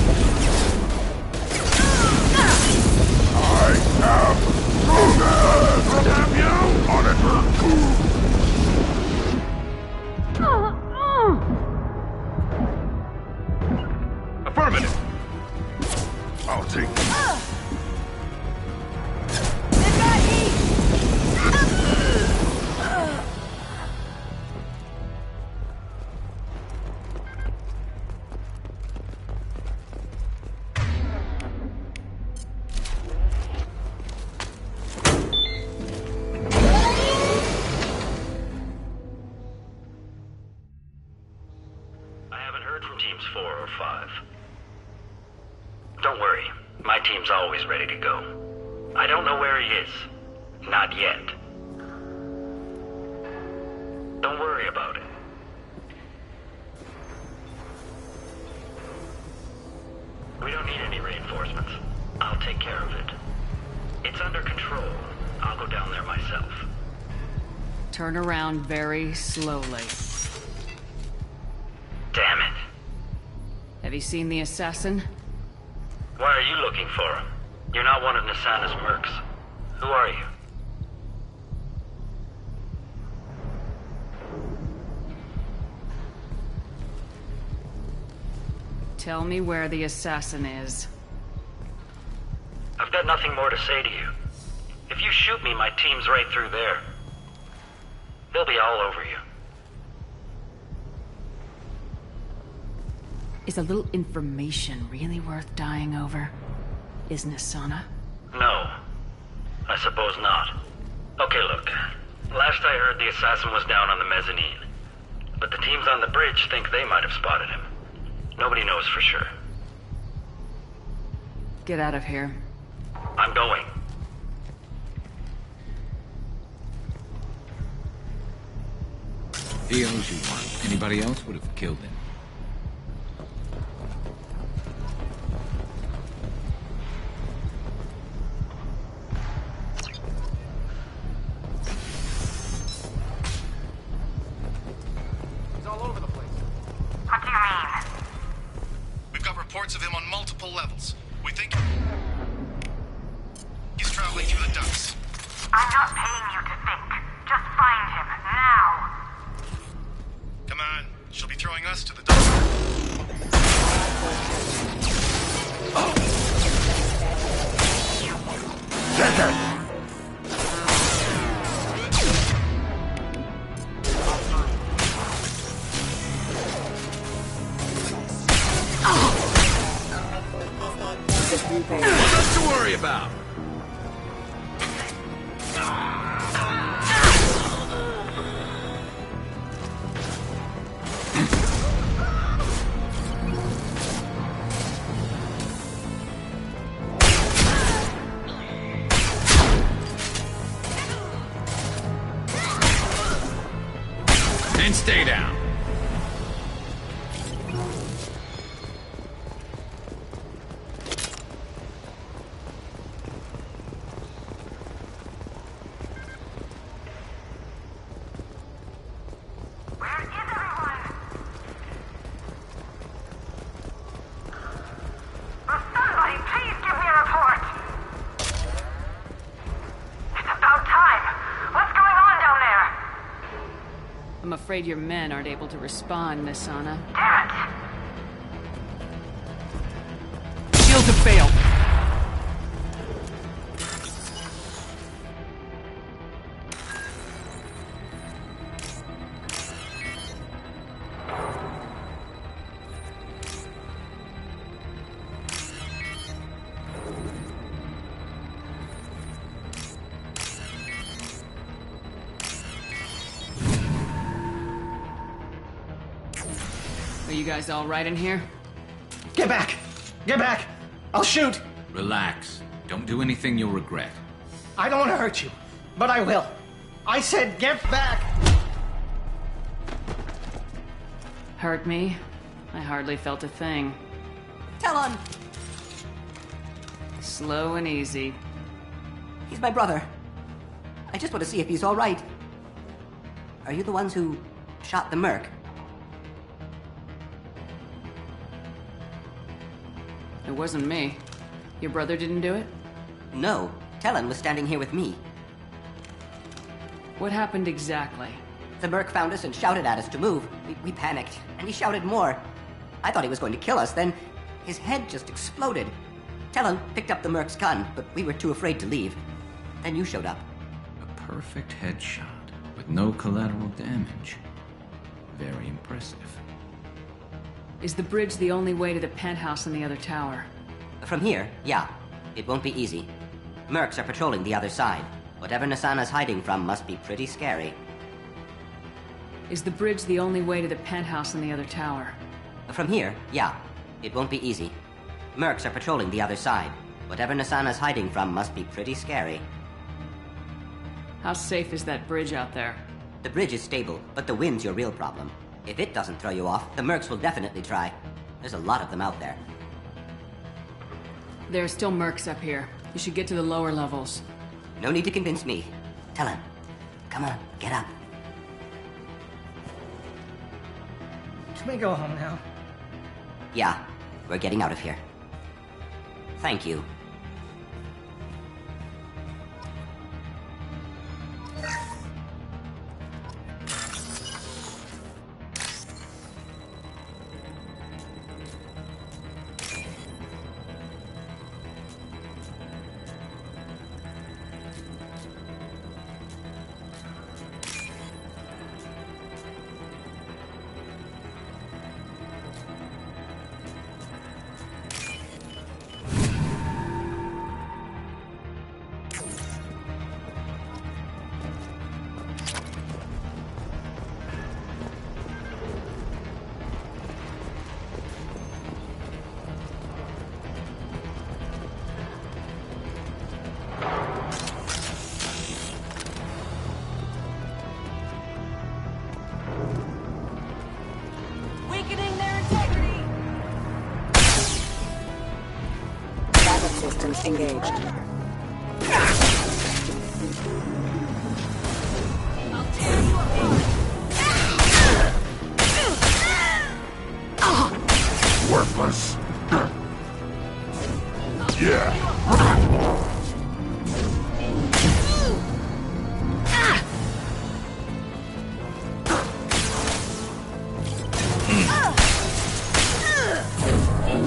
I'll take it. I haven't heard from teams 4 or 5. Don't worry, my team's always ready to go. I don't know where he is. Not yet. Don't worry about it. We don't need any reinforcements. I'll take care of it. It's under control. I'll go down there myself. Turn around very slowly. Damn it. Have you seen the assassin? Why are you looking for him? You're not one of Nasana's mercs. Who are you? Tell me where the assassin is. I've got nothing more to say to you. If you shoot me, my team's right through there. They'll be all over you. Is a little information really worth dying over? Is Nasana? No. I suppose not. Okay, look. Last I heard, the assassin was down on the mezzanine. But the teams on the bridge think they might have spotted him. Nobody knows for sure. Get out of here. I'm going. He owes you one. Anybody else would have killed him. He's all over the place. What do you mean? We've got reports of him on multiple levels. We think he's traveling through the ducts. I'm not paying you to think. Just find him, now. Come on, she'll be throwing us to the ducks. Take it! What's to worry about? And stay down. Somebody, please give me a report. It's about time. What's going on down there? I'm afraid your men aren't able to respond, Nasana. Damn it! Shields have failed. Are you guys all right in here? Get back! Get back! I'll shoot! Relax. Don't do anything you'll regret. I don't want to hurt you, but I will. I said get back! Hurt me? I hardly felt a thing. Talon! Slow and easy. He's my brother. I just want to see if he's all right. Are you the ones who shot the merc? It wasn't me. Your brother didn't do it? No. Talon was standing here with me. What happened exactly? The merc found us and shouted at us to move. We panicked, and he shouted more. I thought he was going to kill us, then his head just exploded. Talon picked up the Merc's gun, but we were too afraid to leave. Then you showed up. A perfect headshot with no collateral damage. Very impressive. Is the bridge the only way to the penthouse in the other tower? From here, yeah. It won't be easy. Mercs are patrolling the other side. Whatever Nasana's hiding from must be pretty scary. Is the bridge the only way to the penthouse in the other tower? From here, yeah. It won't be easy. Mercs are patrolling the other side. Whatever Nasana's hiding from must be pretty scary. How safe is that bridge out there? The bridge is stable, but the wind's your real problem. If it doesn't throw you off, the Mercs will definitely try. There's a lot of them out there. There are still Mercs up here. You should get to the lower levels. No need to convince me. Talon, come on, get up. Can we go home now? Yeah, we're getting out of here. Thank you. Systems engaged. Worthless. Yeah.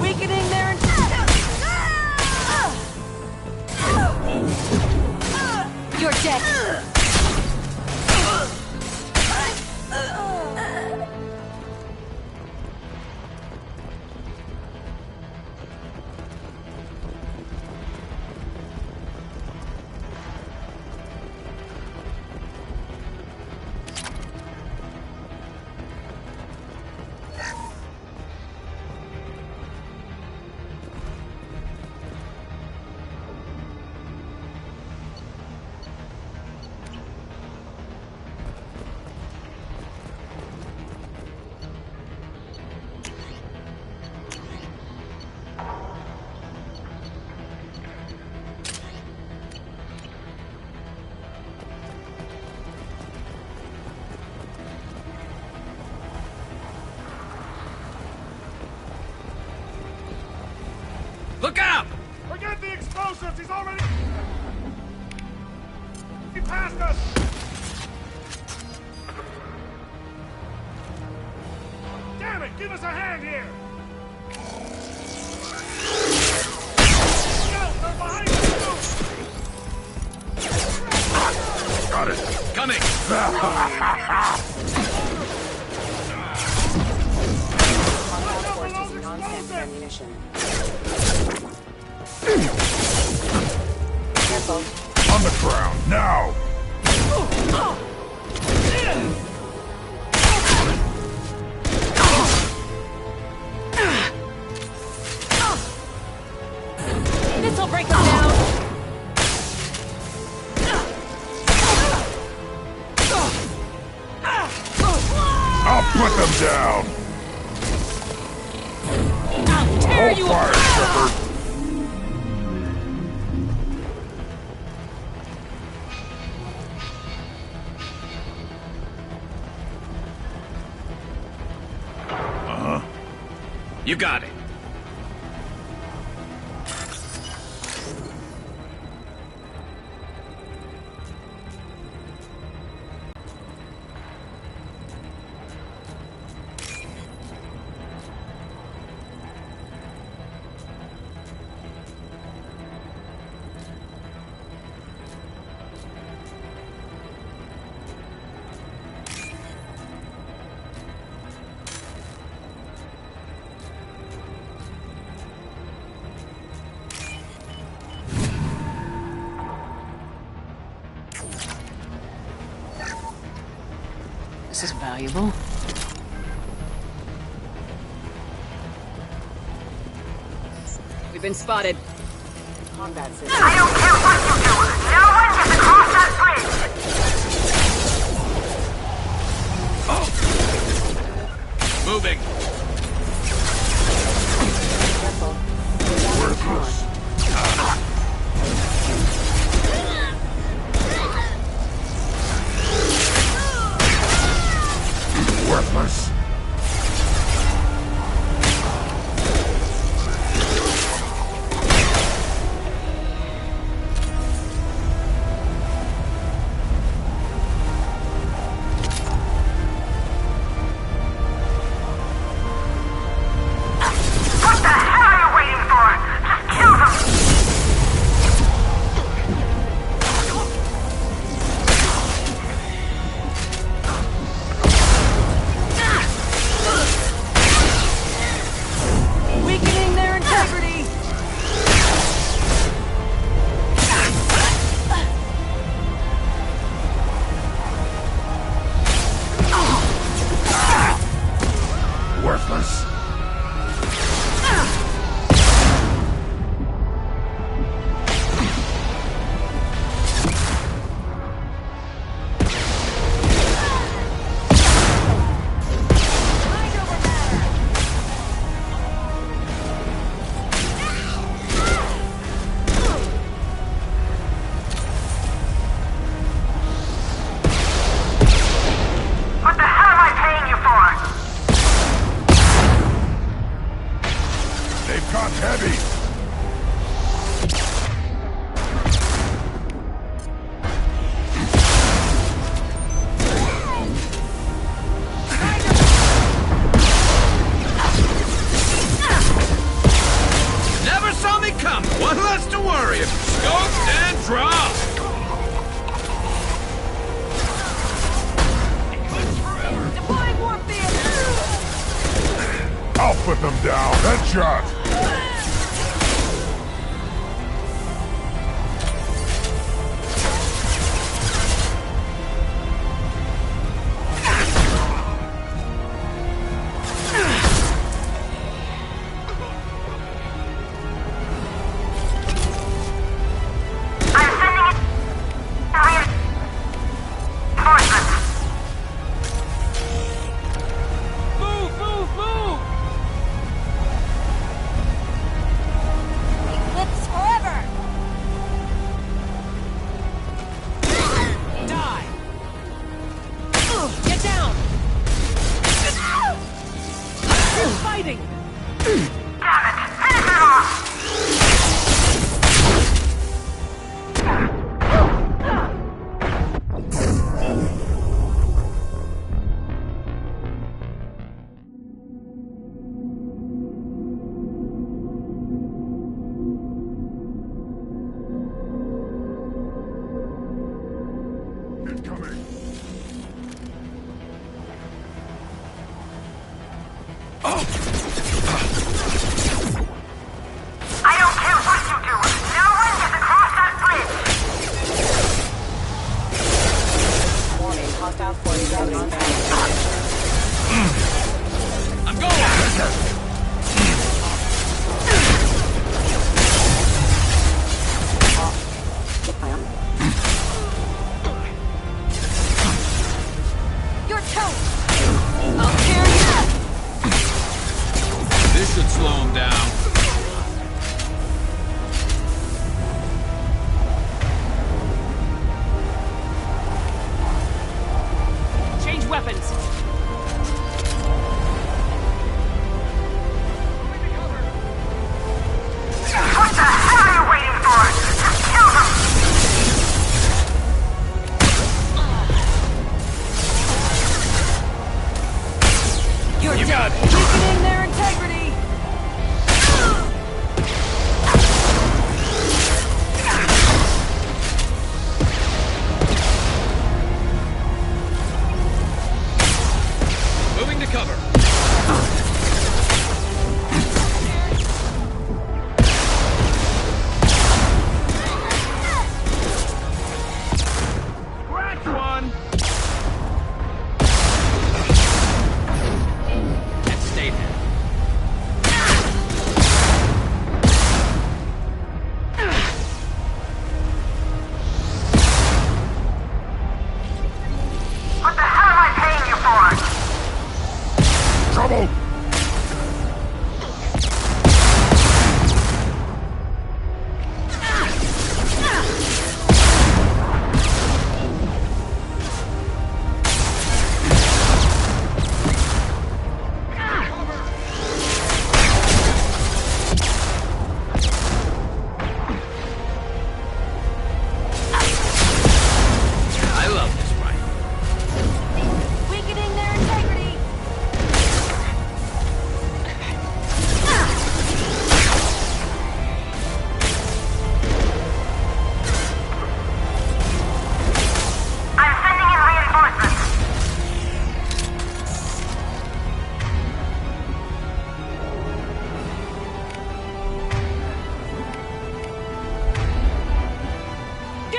Weakening their You're dead. Look out! Forget the explosives! He's already... He passed us! Damn it! Give us a hand here! Go! They're behind us! Got it. Coming! Ammunition. Careful. On the ground, now! This'll break them down. I'll put them down! Tear you fire, Shepard! You got it. This is valuable. We've been spotted. Combat system. I don't care what you do! No one gets across that bridge! Moving. Worthless. Worthless. What the hell are you waiting for? Just kill them! Weakening their integrity! Worthless. What the hell am I paying you for? They've got heavy. Never saw me come. One less to worry. Scope and drop. Deploying warp field! I'll put them down. Headshot. I'm sending it reinforcements. Move, move, move!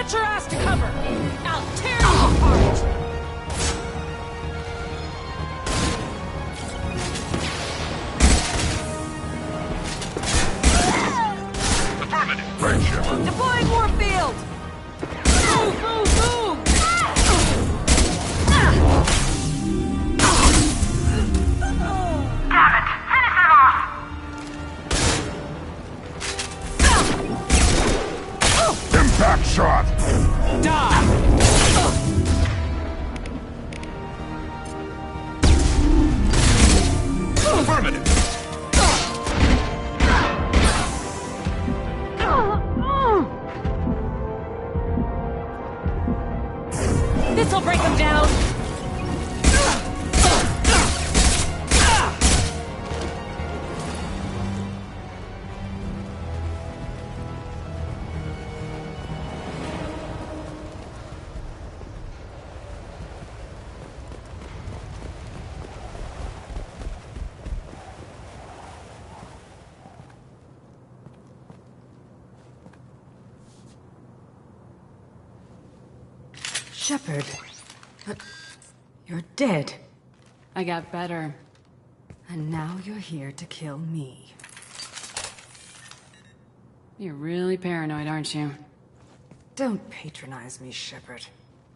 Get your ass to cover! I'll tear you apart! Deploying Warfield! Move, move, move! Damn it! Finish him off! Impact shot! Die! Affirmative! This'll break them down! Shepard. But you're dead. I got better. And now you're here to kill me. You're really paranoid, aren't you? Don't patronize me, Shepard.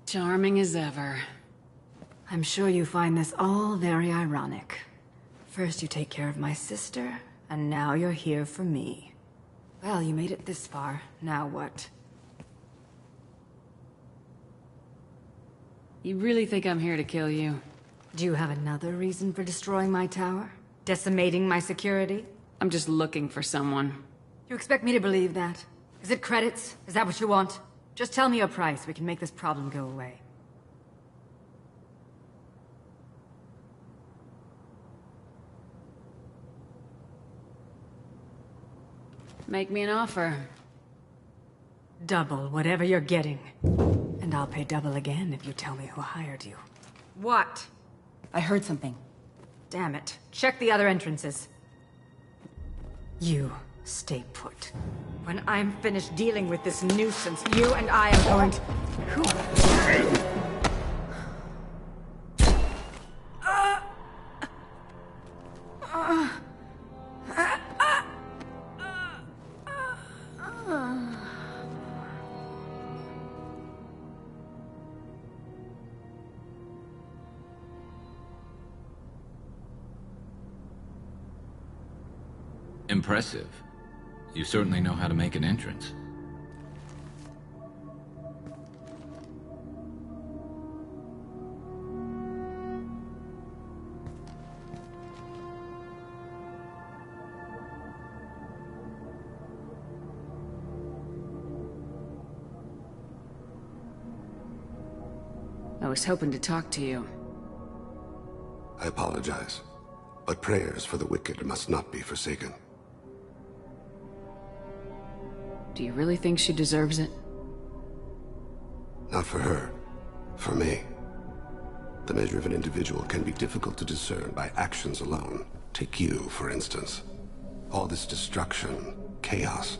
Charming as ever. I'm sure you find this all very ironic. First you take care of my sister, and now you're here for me. Well, you made it this far. Now what? You really think I'm here to kill you? Do you have another reason for destroying my tower? Decimating my security? I'm just looking for someone. You expect me to believe that? Is it credits? Is that what you want? Just tell me your price. We can make this problem go away. Make me an offer. Double whatever you're getting. And I'll pay double again if you tell me who hired you. What? I heard something. Damn it. Check the other entrances. You stay put. When I'm finished dealing with this nuisance, you and I are going to... Impressive. You certainly know how to make an entrance. I was hoping to talk to you. I apologize, but prayers for the wicked must not be forsaken. Do you really think she deserves it? Not for her. For me. The measure of an individual can be difficult to discern by actions alone. Take you, for instance. All this destruction, chaos.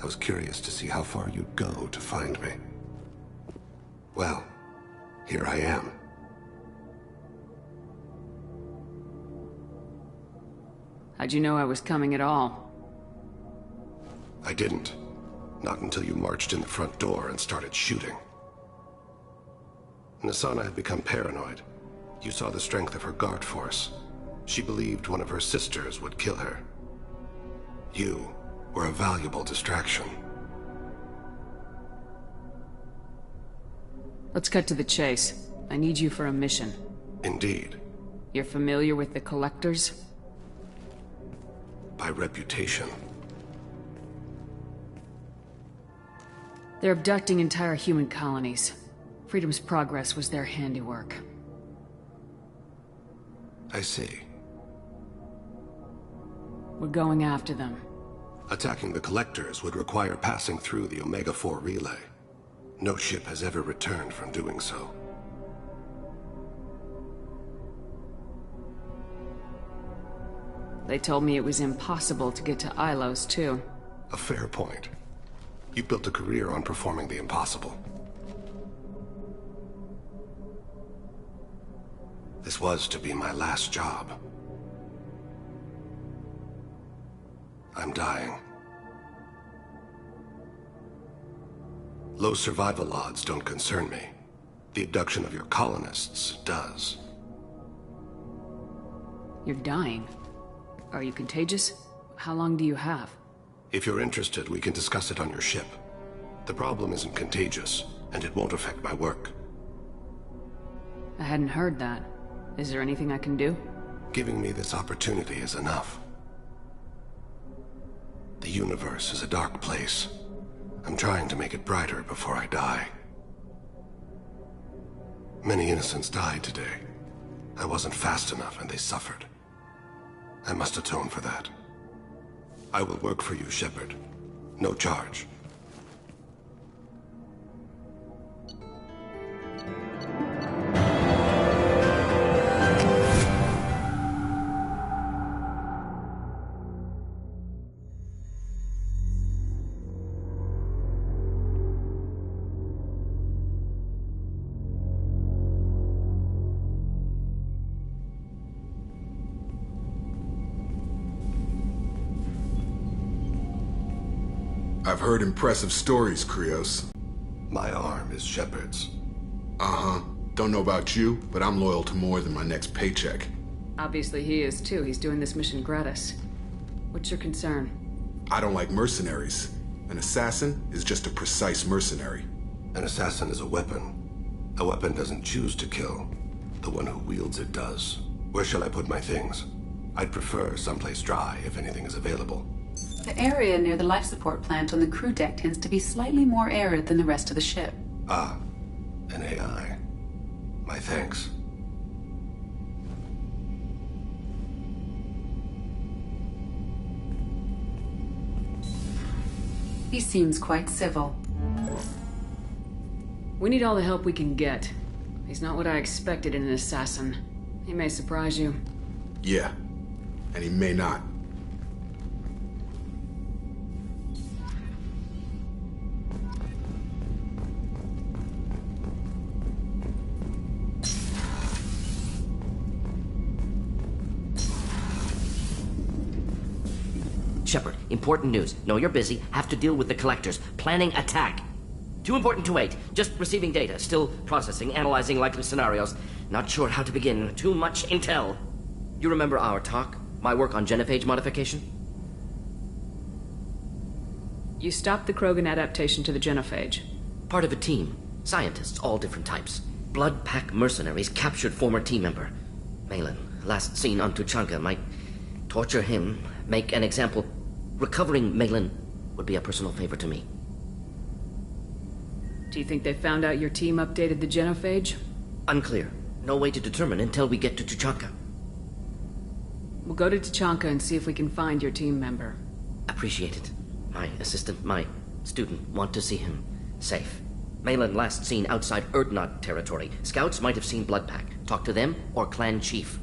I was curious to see how far you'd go to find me. Well, here I am. How'd you know I was coming at all? I didn't. Not until you marched in the front door and started shooting. Nasana had become paranoid. You saw the strength of her guard force. She believed one of her sisters would kill her. You were a valuable distraction. Let's cut to the chase. I need you for a mission. Indeed. You're familiar with the Collectors? By reputation. They're abducting entire human colonies. Freedom's Progress was their handiwork. I see. We're going after them. Attacking the Collectors would require passing through the Omega-4 relay. No ship has ever returned from doing so. They told me it was impossible to get to Ilos, too. A fair point. You built a career on performing the impossible. This was to be my last job. I'm dying. Low survival odds don't concern me. The abduction of your colonists does. You're dying. Are you contagious? How long do you have? If you're interested, we can discuss it on your ship. The problem isn't contagious, and it won't affect my work. I hadn't heard that. Is there anything I can do? Giving me this opportunity is enough. The universe is a dark place. I'm trying to make it brighter before I die. Many innocents died today. I wasn't fast enough and they suffered. I must atone for that. I will work for you, Shepard. No charge. I've heard impressive stories, Krios. My arm is Shepard's. Uh-huh. Don't know about you, but I'm loyal to more than my next paycheck. Obviously he is too. He's doing this mission gratis. What's your concern? I don't like mercenaries. An assassin is just a precise mercenary. An assassin is a weapon. A weapon doesn't choose to kill. The one who wields it does. Where shall I put my things? I'd prefer someplace dry if anything is available. The area near the life support plant on the crew deck tends to be slightly more arid than the rest of the ship. Ah, an AI. My thanks. He seems quite civil. We need all the help we can get. He's not what I expected in an assassin. He may surprise you. Yeah, and he may not. Shepard, important news. Know you're busy. Have to deal with the collectors. Planning attack. Too important to wait. Just receiving data. Still processing, analyzing likely scenarios. Not sure how to begin. Too much intel. You remember our talk? My work on genophage modification? You stopped the Krogan adaptation to the genophage. Part of a team. Scientists, all different types. Blood Pack mercenaries captured former team member. Malin, last seen on Tuchanka, might torture him, make an example. Recovering Malin would be a personal favor to me. Do you think they found out your team updated the genophage? Unclear. No way to determine until we get to Tuchanka. We'll go to Tuchanka and see if we can find your team member. Appreciate it. My assistant, my student, want to see him safe. Malin last seen outside Erdnot territory. Scouts might have seen Bloodpack. Talk to them or clan chief.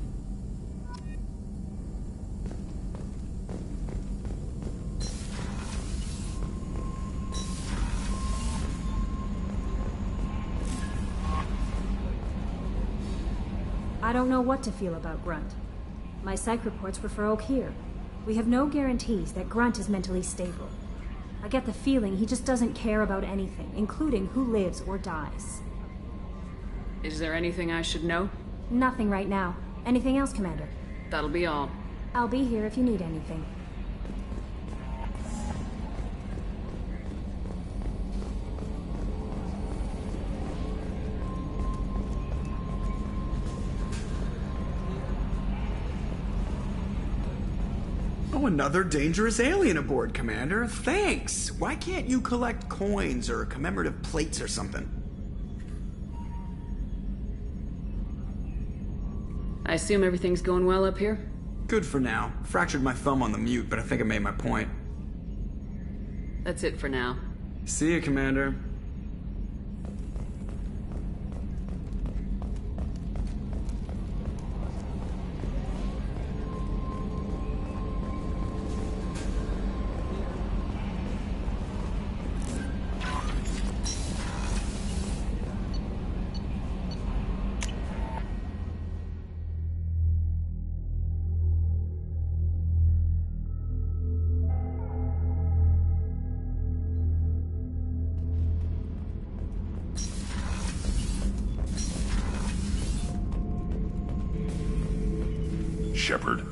I don't know what to feel about Grunt. My psych reports refer Oak here. We have no guarantees that Grunt is mentally stable. I get the feeling he just doesn't care about anything, including who lives or dies. Is there anything I should know? Nothing right now. Anything else, Commander? That'll be all. I'll be here if you need anything. Oh, another dangerous alien aboard, Commander. Thanks. Why can't you collect coins or commemorative plates or something? I assume everything's going well up here? Good for now. Fractured my thumb on the mute, but I think I made my point. That's it for now. See you, Commander. Shepard?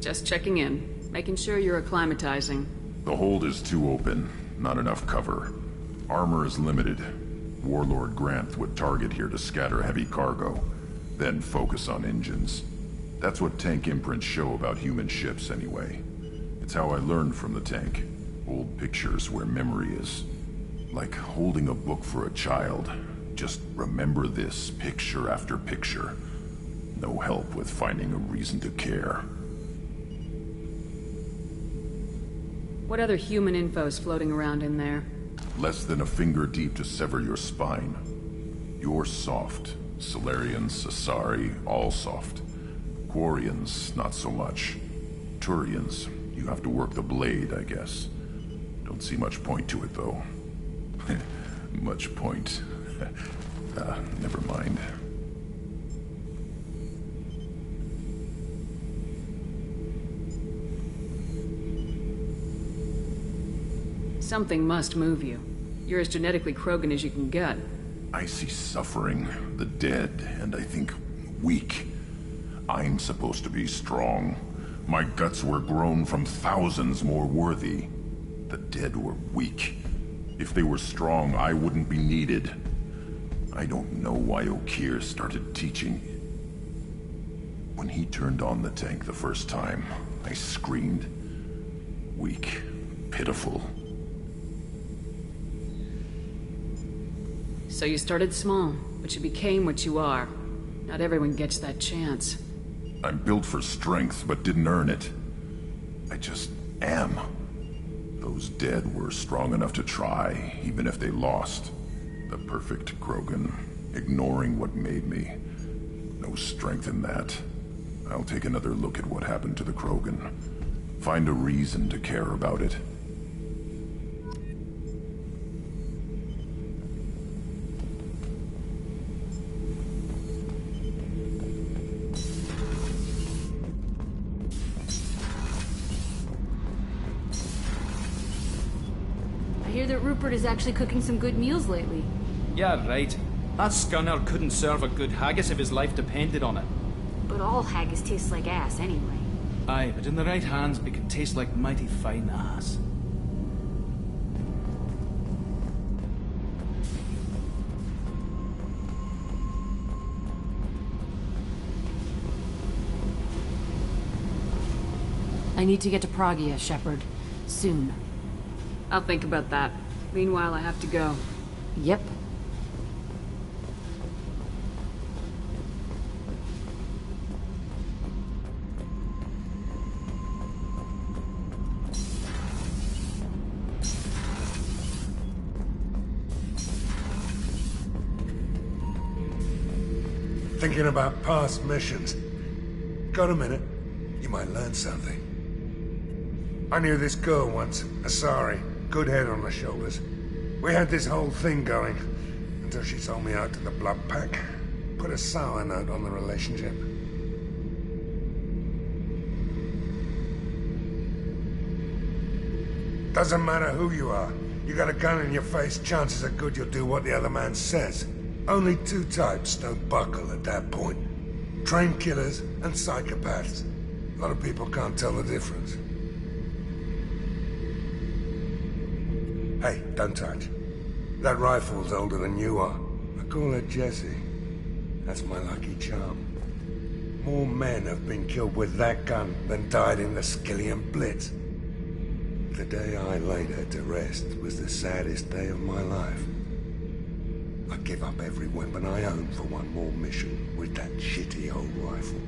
Just checking in, making sure you're acclimatizing. The hold is too open, not enough cover. Armor is limited. Warlord Grant would target here to scatter heavy cargo, then focus on engines. That's what tank imprints show about human ships anyway. It's how I learned from the tank. Old pictures where memory is. Like holding a book for a child. Just remember this picture after picture. No help with finding a reason to care. What other human info's floating around in there? Less than a finger deep to sever your spine. You're soft. Solarians, Asari, all soft. Quarians, not so much. Turians, you have to work the blade, I guess. Don't see much point to it, though. Much point. Never mind. Something must move you. You're as genetically Krogan as you can get. I see suffering, the dead, and I think weak. I'm supposed to be strong. My guts were grown from thousands more worthy. The dead were weak. If they were strong, I wouldn't be needed. I don't know why Okeer started teaching. When he turned on the tank the first time, I screamed. Weak, pitiful. So you started small, but you became what you are. Not everyone gets that chance. I'm built for strength, but didn't earn it. I just am. Those dead were strong enough to try, even if they lost. The perfect Krogan, ignoring what made me. No strength in that. I'll take another look at what happened to the Krogan. Find a reason to care about it. I hear that Rupert is actually cooking some good meals lately. Yeah, right. That scunner couldn't serve a good haggis if his life depended on it. But all haggis tastes like ass anyway. Aye, but in the right hands, it can taste like mighty fine ass. I need to get to Pragia, Shepard. Soon. I'll think about that. Meanwhile, I have to go. Yep. Thinking about past missions. Got a minute? You might learn something. I knew this girl once, Asari. Good head on her shoulders. We had this whole thing going, until she sold me out to the Blood Pack. Put a sour note on the relationship. Doesn't matter who you are. You got a gun in your face, chances are good you'll do what the other man says. Only two types don't buckle at that point. Trained killers and psychopaths. A lot of people can't tell the difference. Hey, don't touch. That rifle's older than you are. I call her Jessie. That's my lucky charm. More men have been killed with that gun than died in the Skillian Blitz. The day I laid her to rest was the saddest day of my life. I give up every weapon I own for one more mission with that shitty old rifle.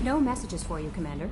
No messages for you, Commander.